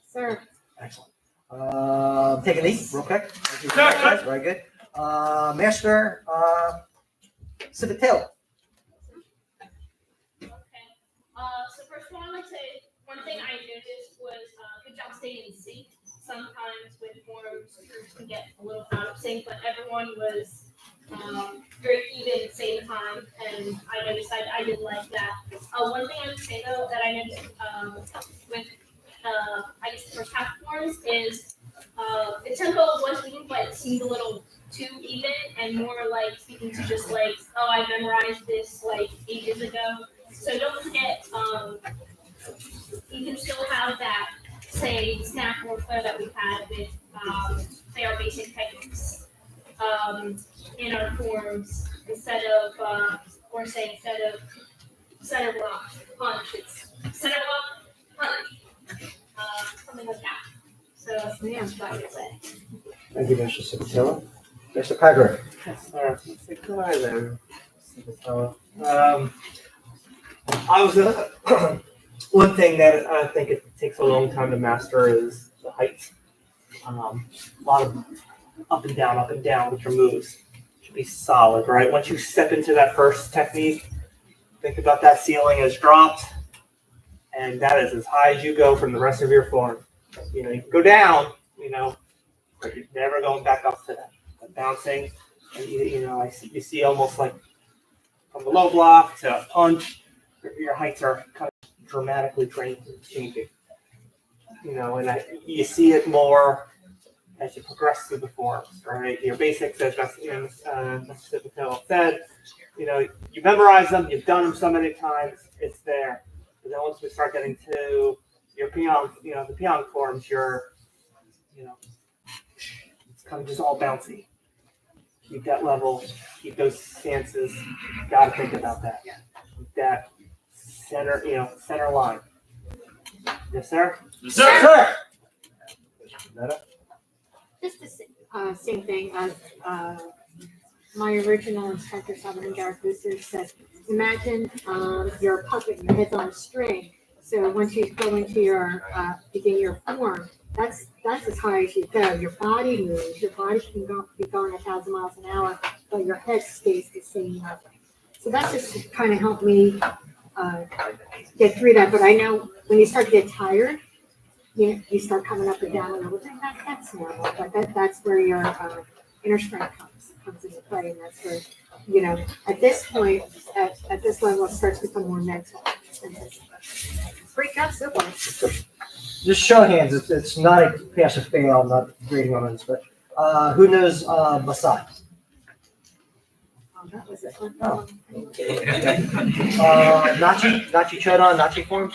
Sir, Excellent. Take a knee, real quick. Thank you very much, guys. Very good. Master Civitella. Okay. So first of all, I'd like to say one thing I noticed was good job staying in sync. Sometimes with forms, groups can get a little out of sync, but everyone was very even at the same time, and I noticed I did like that. One thing I would say though that I noticed with I guess the first half forms is the tempo was even, but it seemed a little too even and more like speaking to just like, oh, I memorized this like ages ago. So don't forget, you can still have that, say, snap or flow that we've had with, say, our basic techniques in our forms instead of center block punch. It's center block punch, something like that. So that's what I would say. Thank you, Mr. Civitella. Mr. Packer. Go ahead there, Civitella. I was one thing that I think it takes a long time to master is the heights. A lot of up and down with your moves. Should be solid, right? Once you step into that first technique, think about that ceiling as dropped, and that is as high as you go from the rest of your form. You know, you can go down, but you're never going back up to that. But bouncing, and you see almost like from the low block to punch, your heights are kind of dramatically changing. And you see it more as you progress through the forms, right? Your basics, as Mr. Civitella said, you memorize them, you've done them so many times, it's there. But then once we start getting to your peon, the peon forms, it's kind of just all bouncy. Keep that level, keep those stances. You gotta think about that. Keep that center line. Yes, sir? Yes, sir. Netta? just the same thing as my original instructor, Salvador Garrett Booster, said. Imagine you're a puppet and your head's on a string. So once you go into your begin your form, that's as high as you go. Your body moves. Your body can be going 1,000 miles an hour, but your head stays the same level. So that's just kind of helped me get through that. But I know when you start to get tired, you start coming up and down a little bit. That's normal. But that's where your inner strength comes into play, and that's where at this point, at this level, it starts to become more mental. Freak out simple. Just show of hands. It's not a pass or fail. I'm not grading on this, but who knows Masai? Oh, that was it. Oh. Nachi Chodan, Nachi forms.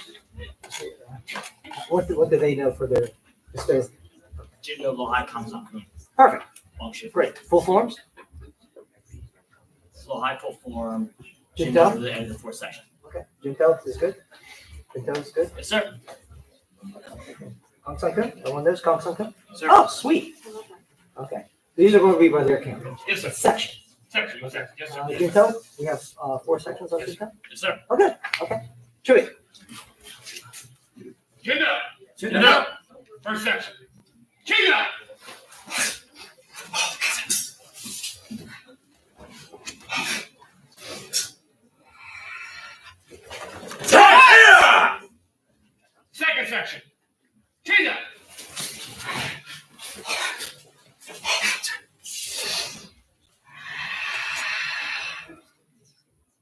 What do they know for their space? Jindo Lohai comes up. Perfect. Function. Great. Full forms. Lohai full form. Jindo? To the end of the fourth section. Okay. Jinto is good. Jinto is good. Yes, sir. Kong Sun-kun? No one knows Kong Sun-kun? Sir. Oh, sweet. Okay. These are going to be by their camera. Yes, sir. Section. Section. Yes, sir. Yes, sir. Jinto, we have 4 sections on Jinto. Yes, sir. Okay. Okay. Chewy. Jindo. Jindo. First section. Jindo. Second section. Jindo.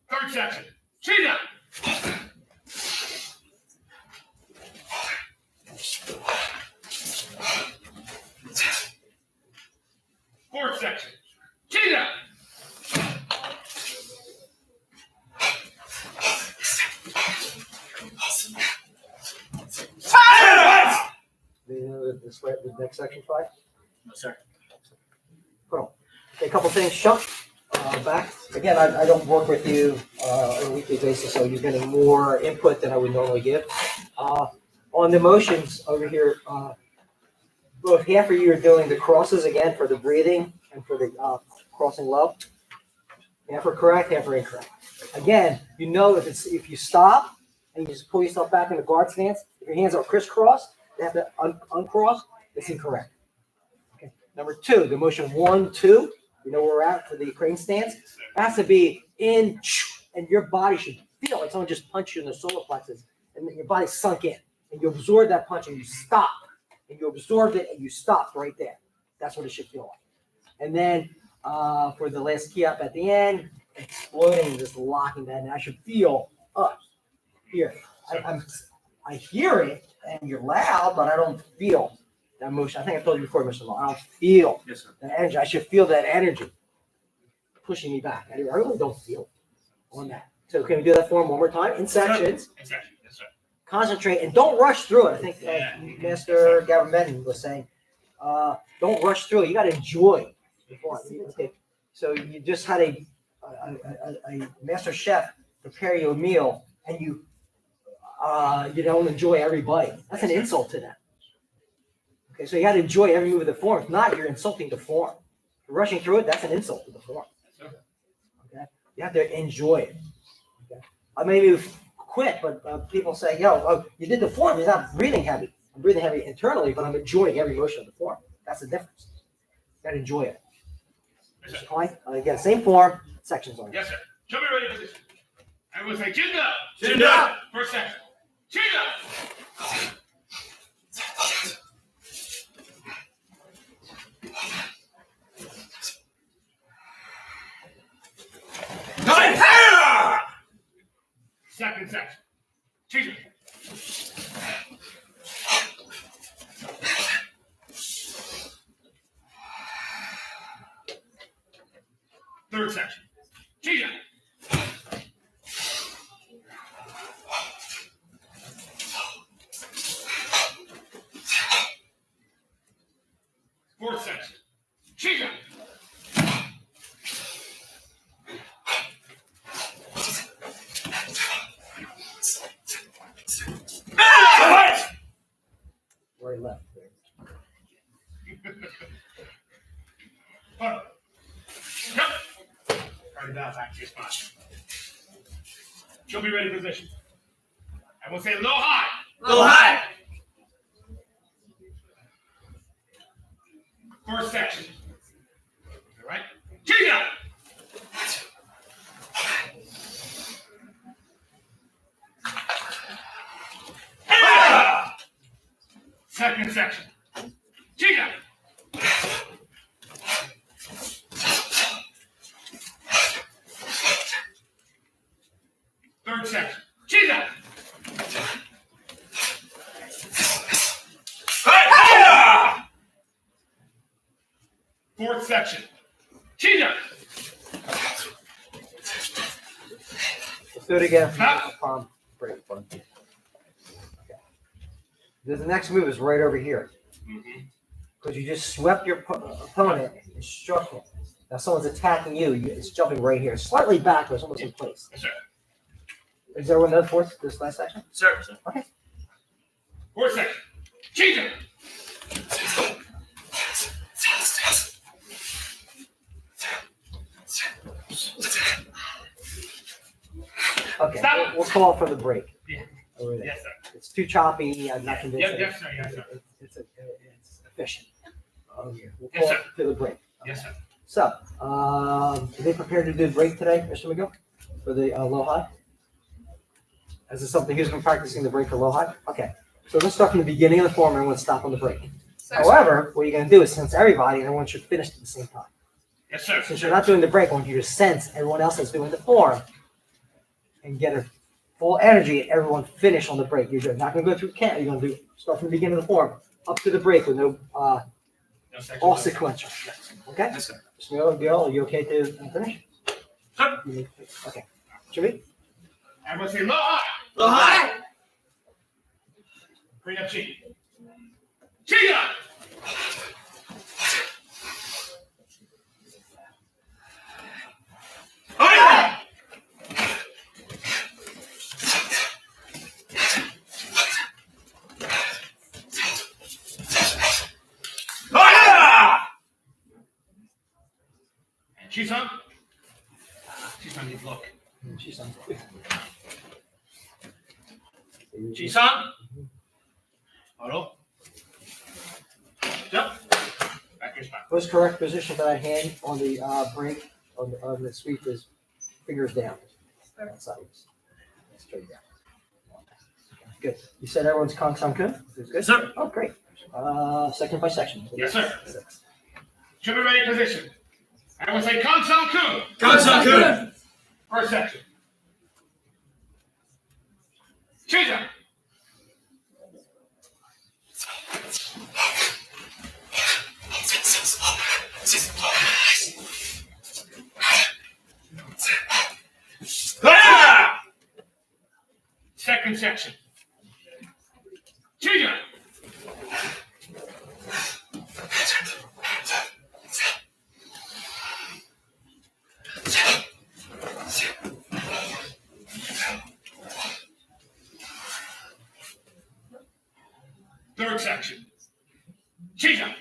Third section. Jindo. Fourth section. Jindo. Do you know the next section 5? No, sir. Cool. Okay, a couple things. Chuck, back. Again, I don't work with you on a weekly basis, so you're getting more input than I would normally give. On the motions over here, well, half of you are doing the crosses again for the breathing and for the crossing low. Half are correct, half are incorrect. Again, if you stop, and you just pull yourself back in the guard stance. If your hands are crisscrossed, they have to uncross. It's incorrect. Okay. Number 2, the motion 1, 2. You know where we're at for the crane stance. It has to be in, and your body should feel like someone just punched you in the solar plexus, and your body sunk in, and you absorb that punch, and you stop, and you absorbed it, and you stopped right there. That's what it should feel like. And then for the last key up at the end, exploding and just locking that, and I should feel up here. I hear it, and you're loud, but I don't feel that motion. I think I told you before, Mr. Law. I don't feel that energy. I should feel that energy pushing me back. I really don't feel it on that. So can we do that for him one more time in sections? Exactly. Yes, sir. Concentrate and don't rush through it. I think Master Gavin was saying, don't rush through it. You got to enjoy the form. Okay. So you just had a master chef prepare you a meal, and you don't enjoy every bite. That's an insult to them. Okay, so you got to enjoy every move of the form. If not, you're insulting the form. If you're rushing through it, that's an insult to the form. Okay, you have to enjoy it. Okay, I maybe quit, but people say, you did the form. You're not breathing heavy. I'm breathing heavy internally, but I'm enjoying every motion of the form. That's the difference. You got to enjoy it. Fine. Again, same form, sections on it. Yes, sir. Show me ready position. I will say chin up. Chin up. First section. Chin up. Second section. Chin up. Third section. Chin up. Fourth section. Chin up. Right, left. Hold up. Jump. Right down back to your spot. Show me ready position. And we'll say low high. Low high. First section. All right. Chin up. Second section. Chin up. Third section. Chin up. Fourth section. Chin up. Let's do it again. Stop. Palm break. Okay. The next move is right over here. Because you just swept your opponent and struck him. Now someone's attacking you. It's jumping right here. Slightly backwards, almost in place. Yes, sir. Is there another fourth, this last section? Sir. Okay. Fourth section. Chin up. Okay. Stop. We'll call for the break. Yeah. Over there. Yes, sir. It's too choppy. I'm not convinced. Yes, sir. Yes, sir. It's efficient. We'll Yes, call sir. to the break. Yes, sir. So, are they prepared to do the break today, Mr. McGill, for the low high? Is this something he's been practicing the break for low high? Okay. So let's start from the beginning of the form and everyone stop on the break. However, what you're going to do is sense everybody and everyone should finish at the same time. Yes, sir. Since you're not doing the break, I want you to sense everyone else is doing the form and get a full energy and everyone finish on the break. You're not going to go through count. You're going to start from the beginning of the form up to the break with no all sequential. Okay? Yes, sir. Mr. McGill, are you okay to finish? Sir. Okay. Jimmy? Everyone say low high. Low high. Bring up chin. Chin up. High. And she's on. She's on his look. She's on. Jisan. Hold. Jump. Back your spine. Most correct position for that hand on the break on the sweep is fingers down. Outside. Straight down. Good. You said everyone's Kong San Kun? Good? Yes, sir. Oh, great. Section by section. Yes, sir. Should be ready position. I will say Kong San Kun. Kong San Kun. First section. Chiza. Ah! Second section. Chiza. Third section. Chiza.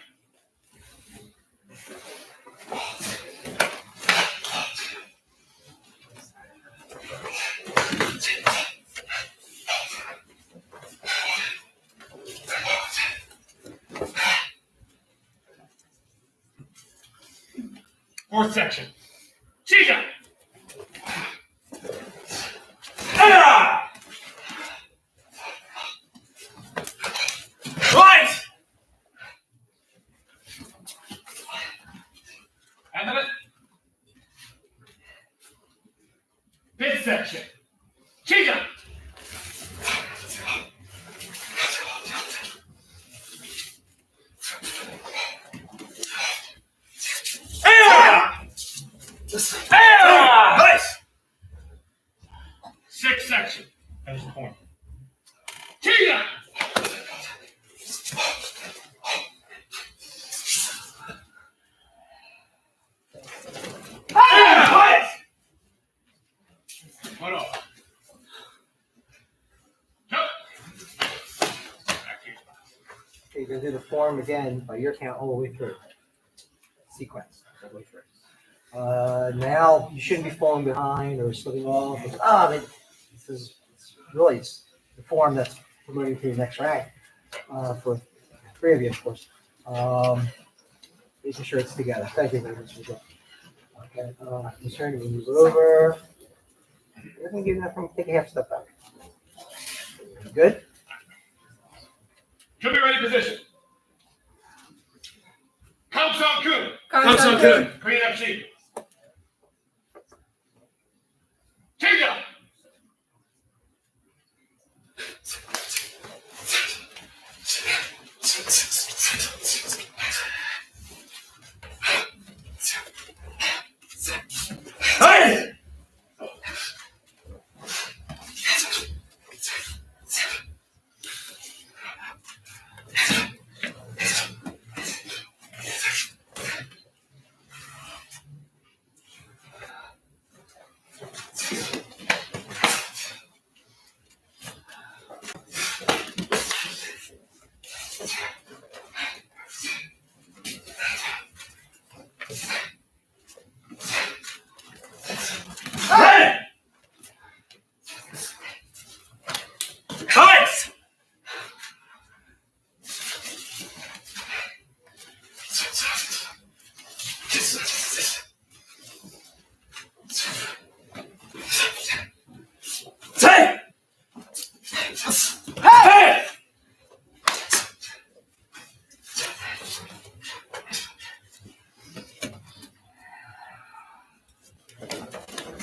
Fourth section. Chiza. Ah! Right. Handle it. Fifth section. Chiza. Nice. Sixth section. Finish the point. Chiza. Hold on. Jump. Back here. Okay, you're gonna do the form again by your count all the way through. Sequence all the way through. Now you shouldn't be falling behind or slipping off. This is really the form that's promoting to the next rank for three of you, of course. Making sure it's together. Thank you very much. Okay, just turn and move over. You're gonna give that from take a half step back. Good. Should be ready position. Kong San Kun. Kong San Kun. Clean up sheet. Chiza. Hey! Hey! Cut! Hey!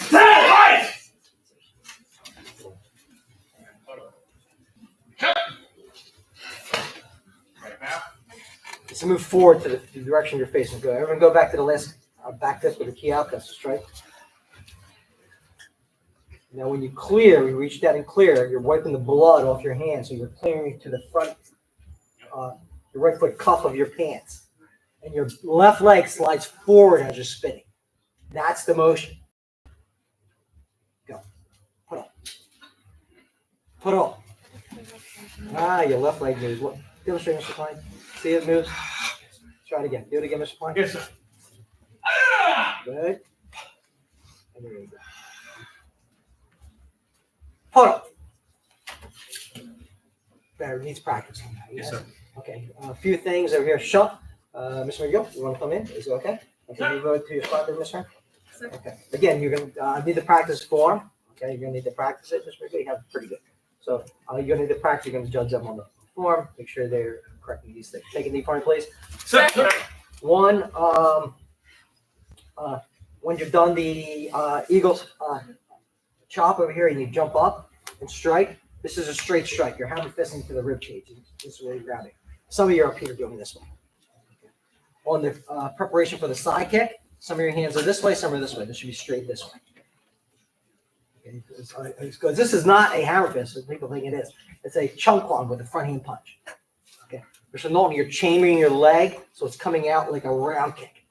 Hey! Hey! Right now. Just move forward to the direction you're facing. Go. Everyone go back to the last back fist with the key out. That's the strike. Now when you clear, you reach down and clear, you're wiping the blood off your hand. So you're clearing to the front, your right foot cuff of your pants. And your left leg slides forward as you're spinning. That's the motion. Go. Put on. Put on. Your left leg moves. What? Demonstrate, Mr. Klein. See it moves? Try it again. Do it again, Mr. Klein. Yes, sir. Good. And there you go. Put on. better, needs practice on that. Yes, sir. Okay, a few things over here. Shut. Mr. McGill, you want to come in? Is it okay? Okay, you go to your spot there, Mr. Sir. Okay. Again, you're gonna need to practice form. Okay, you're gonna need to practice it. Mr. McGill, you have it pretty good. So you're gonna need to practice. You're gonna judge them on the form. Make sure they're correcting these things. Take a knee for me, please. Sir. One. When you're done the Eagles chop over here, and you jump up and strike. This is a straight strike. You're hammer fisting to the rib cage. This is where you're grabbing. Some of you are up here doing this way. Okay. On the preparation for the side kick, some of your hands are this way, some are this way. This should be straight this way. Okay. Because this is not a hammer fist, as people think it is. It's a chunk club with a front hand punch. Okay. Mr. Knowlton, you're chambering your leg, so it's coming out like a round kick.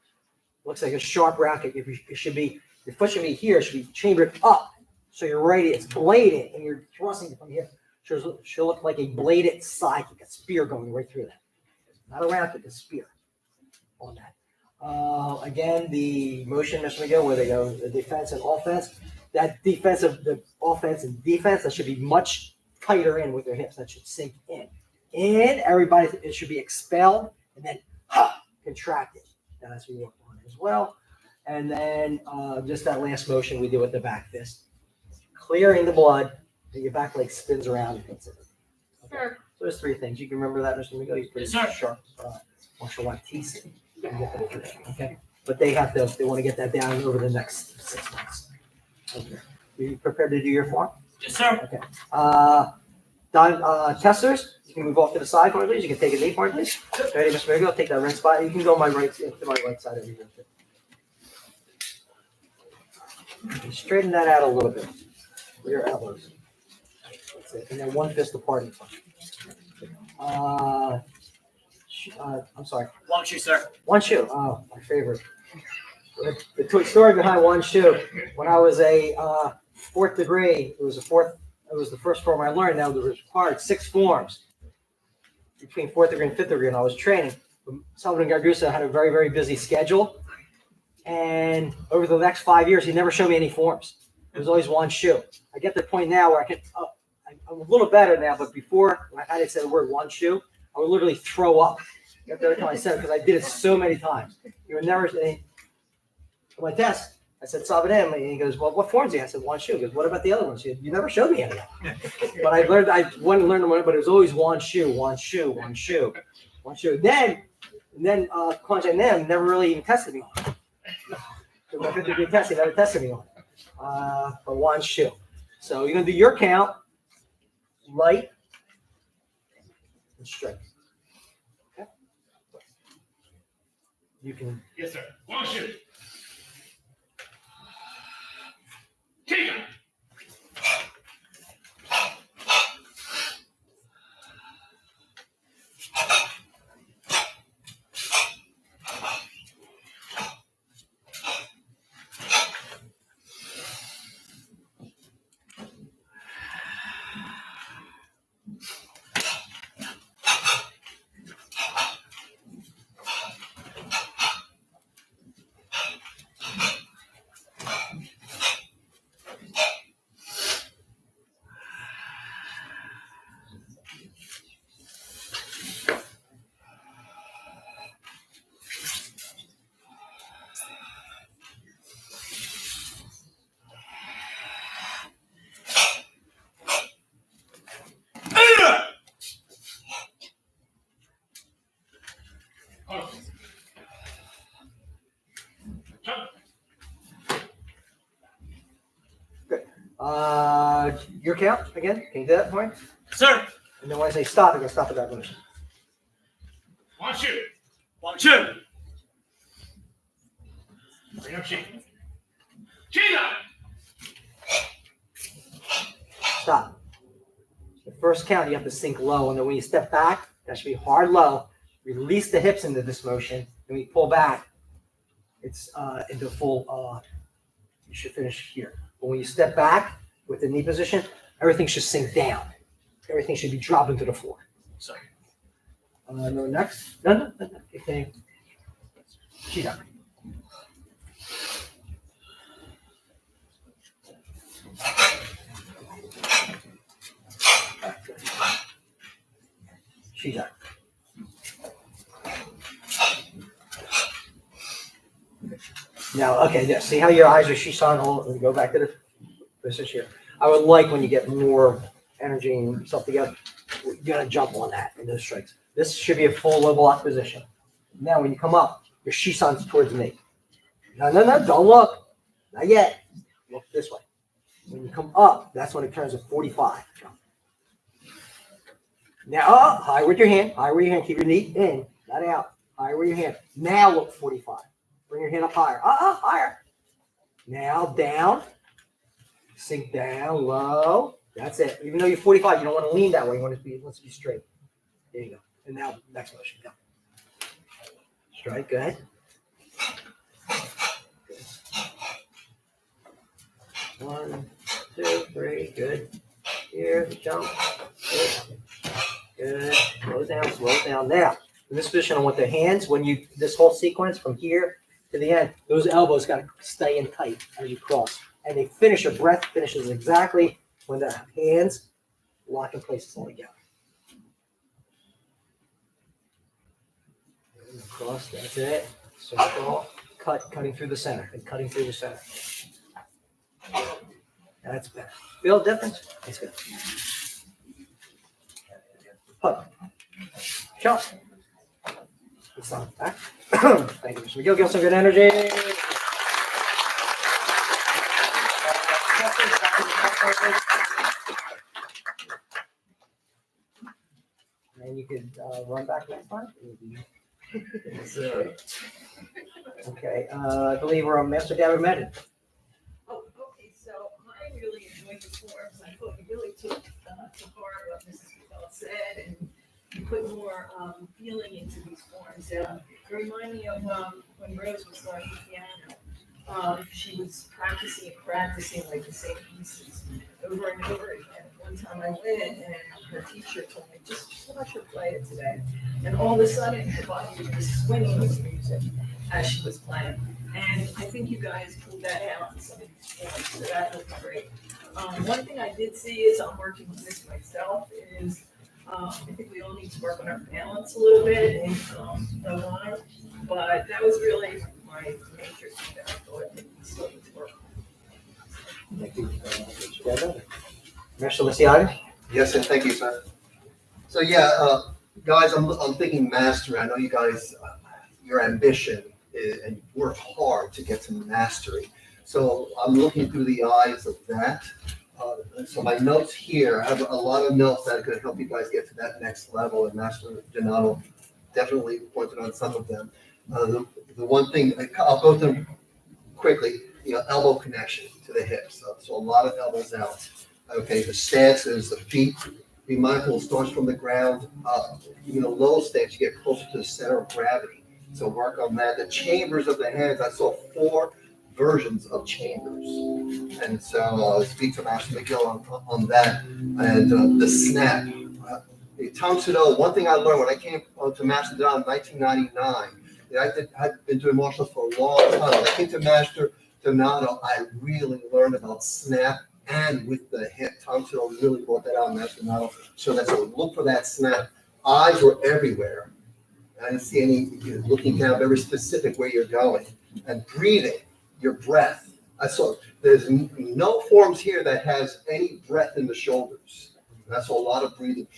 Looks like a sharp round kick. It should be, your foot should be here, it should be chambered up. So you're ready, it's bladed, and you're thrusting it from here. Should look like a bladed side kick, a spear going right through that. Not a round kick, a spear on that. Again, the motion, Mr. McGill, where they go, the defense and offense. That defensive, the offense and defense, that should be much tighter in with your hips. That should sink in. And everybody, it should be expelled and then contracted. That's what we work on as well. And then just that last motion we do with the back fist. Clearing the blood, and your back leg spins around and hits it. Okay. Sure. So there's three things. You can remember that, Mr. McGill. He's pretty Yes, sir. sharp martial artist. Okay. But they want to get that down over the next 6 months. Okay. You prepared to do your form? Yes, sir. Okay. Testers, you can move off to the side for me, please. You can take a knee for me, please. Ready, Mr. McGill? Take that right spot. You can go to my right side over here. Okay. Straighten that out a little bit. With your elbows. That's it. And then one fist apart in front. I'm sorry. Long shoe, sir. One shoe. Oh, my favorite. The story behind one shoe. When I was a fourth degree, it was the first form I learned. Now there was required 6 forms between fourth degree and fifth degree, and I was training. Salvador Gargusa had a very, very busy schedule, and over the next 5 years, he never showed me any forms. It was always one shoe. I get to the point now where I'm a little better now, but before, when I had to say the word one shoe, I would literally throw up every time I said it because I did it so many times. You would never say, on my test, I said, Salvador, and he goes, well, what forms do you have? I said, one shoe. He goes, what about the other ones? He goes, you never showed me any of them. But I wanted to learn them, but it was always one shoe, one shoe, one shoe, one shoe. Then Quancha and them never really even tested me on it. So my 50 degree test, they never tested me on it. For one shoe. So you're going to do your count, light, and straight. Okay? You can. Yes, sir. Long shoe. Take it. Your count again. Can you do that for me? Sir. And then when I say stop, you're gonna stop at that motion. Long shoe. Long shoe. Bring up sheet. Cheetah. Stop. The first count, you have to sink low, and then when you step back, that should be hard low. Release the hips into this motion, and when you pull back, it's into full. You should finish here. But when you step back with the knee position, everything should sink down. Everything should be dropping to the floor. Sorry. No, next. No. Okay. Cheetah. She's out. Now, okay, yeah, see how your eyes are she's on, hold, go back to this is here. I would like when you get more energy and stuff together, you gotta jump on that in those strikes. This should be a full level lock position. Now, when you come up, your shison's towards me. No, don't look. Not yet. Look this way. When you come up, that's when it turns to 45. Now, high with your hand. High with your hand. Keep your knee in, not out. Higher with your hand. Now look 45. Bring your hand up higher. Higher. Now down. Sink down low. That's it. Even though you're 45, you don't want to lean that way. You want to be straight. There you go. And now next motion. Go. Strike. Go ahead. Good. 1, 2, 3. Good. Here. Jump. Good. Slow down. Now, in this position, I want the hands, this whole sequence from here to the end, those elbows got to stay in tight as you cross. And your breath finishes exactly when the hands lock in places all together. Cross, that's it. Circle, cutting through the center, and cutting through the center. That's better. Feel the difference? That's good. Hook. Jump. It's on back. Thank you, Mr. McGill. Give us some good energy. And you could run back next time. Okay, I believe we're on Master David Madden. Oh, okay, so I really enjoyed the forms. I thought you really took to heart what Mrs. McDowell said and put more feeling into these forms. It reminded me of when Rose was learning piano. She was practicing like the same pieces over and over again. One time I went and her teacher told me, just watch her play it today. And all of a sudden her body was just swinging with music as she was playing. And I think you guys pulled that out in some of these forms, so that looked great. One thing I did see is I'm working with this myself is I think we all need to work on our balance a little bit and the line. But that was really my major thing that I thought that we still need to work on. Thank you. Mr. Luciani? Yes, and thank you, sir. So yeah, guys, I'm thinking mastery. I know you guys, your ambition is, and you work hard to get to mastery. So I'm looking through the eyes of that. So my notes here, I have a lot of notes that are going to help you guys get to that next level. And Master Dinoto definitely pointed on some of them. The one thing, I'll go through quickly, elbow connection to the hips. So a lot of elbows out. Okay, the stances, the feet, be mindful, starts from the ground up. Low stance, you get closer to the center of gravity. So work on that. The chambers of the hands, I saw 4 versions of chambers. And so I'll speak to Master McGill on that. And the snap. Tom Sudo, one thing I learned when I came to Master Dinoto in 1999, I'd been doing martial arts for a long time. When I came to Master Dinoto, I really learned about snap and with the hip. Tom Sudo really brought that out in Master Dinoto. So look for that snap. Eyes were everywhere. I didn't see any looking down, very specific where you're going. And breathing, your breath. There's no forms here that has any breath in the shoulders. That's a lot of breathing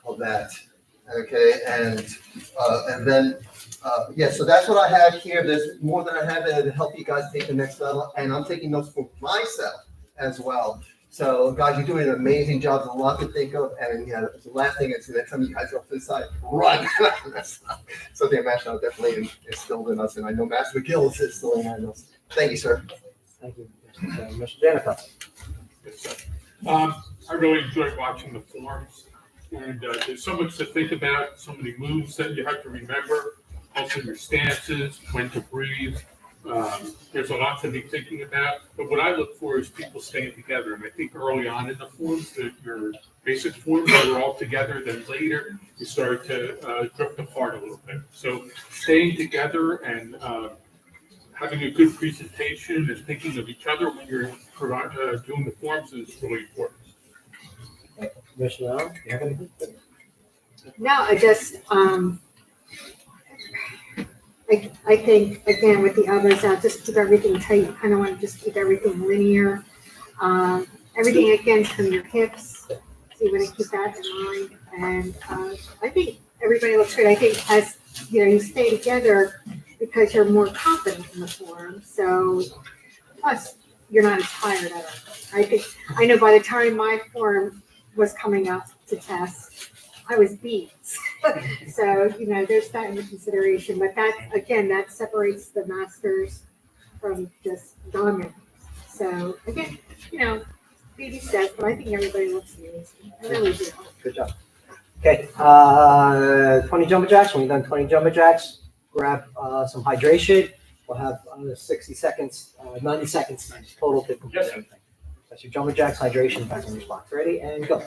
of that. Okay, and then so that's what I have here. There's more than I have to help you guys take the next level, and I'm taking notes for myself as well. So guys, you're doing an amazing job. There's a lot to think of, and the last thing is the next time you guys go off to the side, run. That's something Master definitely instilled in us, and I know Master McGill is instilling in us. Thank you, sir. Thank you. Mr. Jennifer. I really enjoyed watching the forms, and there's so much to think about, so many moves that you have to remember, also your stances, when to breathe. There's a lot to be thinking about, but what I look for is people staying together, and I think early on in the forms, that your basic forms are all together, then later you start to drift apart a little bit. So staying together and having a good presentation and thinking of each other when you're doing the forms is really important. Commissioner, you have anything? No, I just, I think, again, with the others, just keep everything tight. Kind of want to just keep everything linear. Everything again from your hips. So you want to keep that in mind. And I think everybody looks great. I think as you stay together because you're more confident in the form. So plus you're not as tired of it. I know by the time my form was coming up to test, I was beat. So, there's that in consideration. But that separates the masters from just dominance. So again, baby steps, but I think everybody looks amazing. I really do. Good job. Okay, 20 jumbo jacks. When you're done 20 jumbo jacks, grab some hydration. We'll have 60 seconds, 90 seconds total to complete everything. That's your jumbo jacks, hydration, back in your spots. Ready, and go.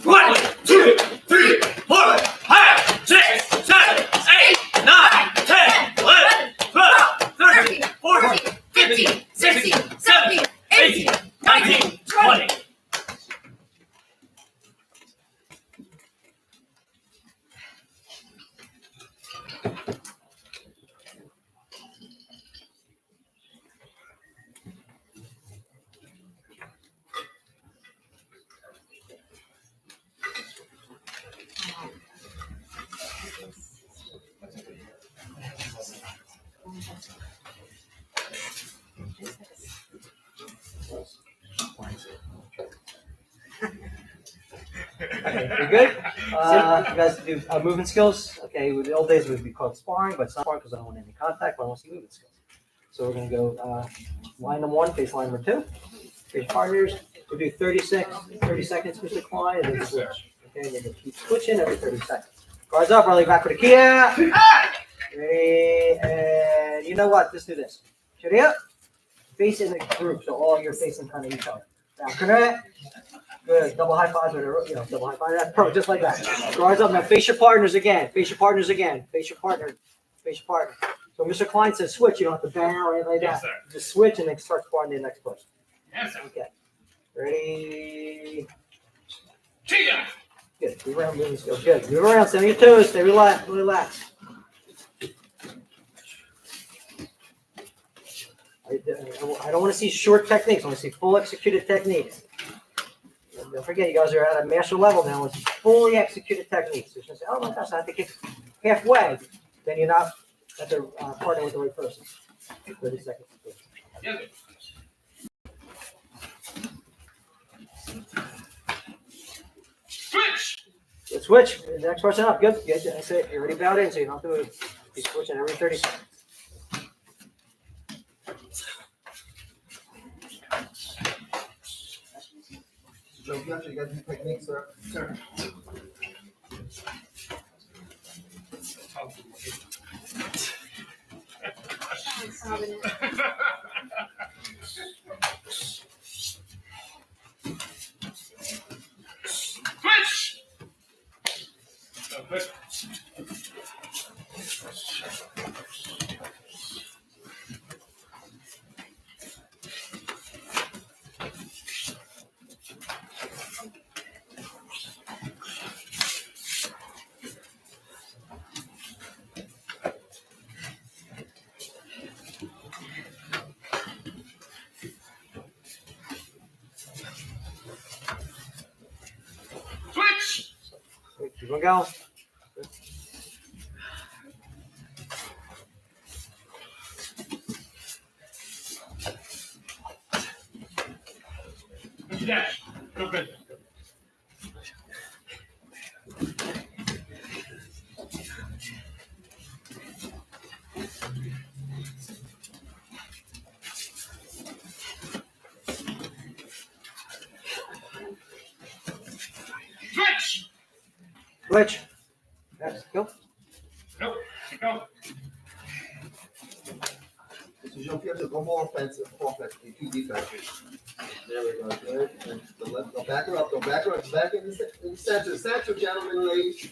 1, 2, 3, 4, 5, 6, 7, 8, 9, 10, 11, 12, 13, 14, 15, 16, 17, 18, 19, 20. Okay, you're good. You guys do movement skills. Okay, with the old days it would be called sparring, but it's not sparring because I don't want any contact, but I want to see movement skills. So we're going to go line number 1, face line number 2. Face partners. We'll do 30 seconds, Mr. Klein, and then switch. Okay, and then keep switching every 30 seconds. Guards up, rolling back for the Kia. Ready, and you know what? Just do this. Shitty up. Face in a group, so all you're facing kind of each other. Now, connect. Good. Double high fives or double high five. That's perfect, just like that. Guards up. Now face your partners again. Face your partners again. Face your partner. Face your partner. So Mr. Klein says switch. You don't have to bang or anything like that. Yes, sir. Just switch and then start sparring the next person. Yes, sir. Okay. Ready? Chia! Good. Move around, moving skills. Good. Move around. Stay on your toes. Stay relaxed. Relax. I don't want to see short techniques. I want to see full executed techniques. Don't forget, you guys are at a master level now. It's fully executed techniques. You're just say, oh my gosh, I have to kick halfway. Then you're not at the partner with the right person. 30 seconds. Yes, sir. Switch! Good switch. Next person up. Good. Good. That's it. You're already bowed in, so you don't have to move. Keep switching every 30 seconds. So you got the techniques, sir. Sir. Switch! Okay. Switch! Keep on going. Dash. Go good. Switch! Switch. Next. Go. Nope. Go. So you don't have to go more offensive, and 2 defensive. There we go. Good. And the left, don't back her up. Don't back her up. Back in the center. Center, gentlemen, ladies.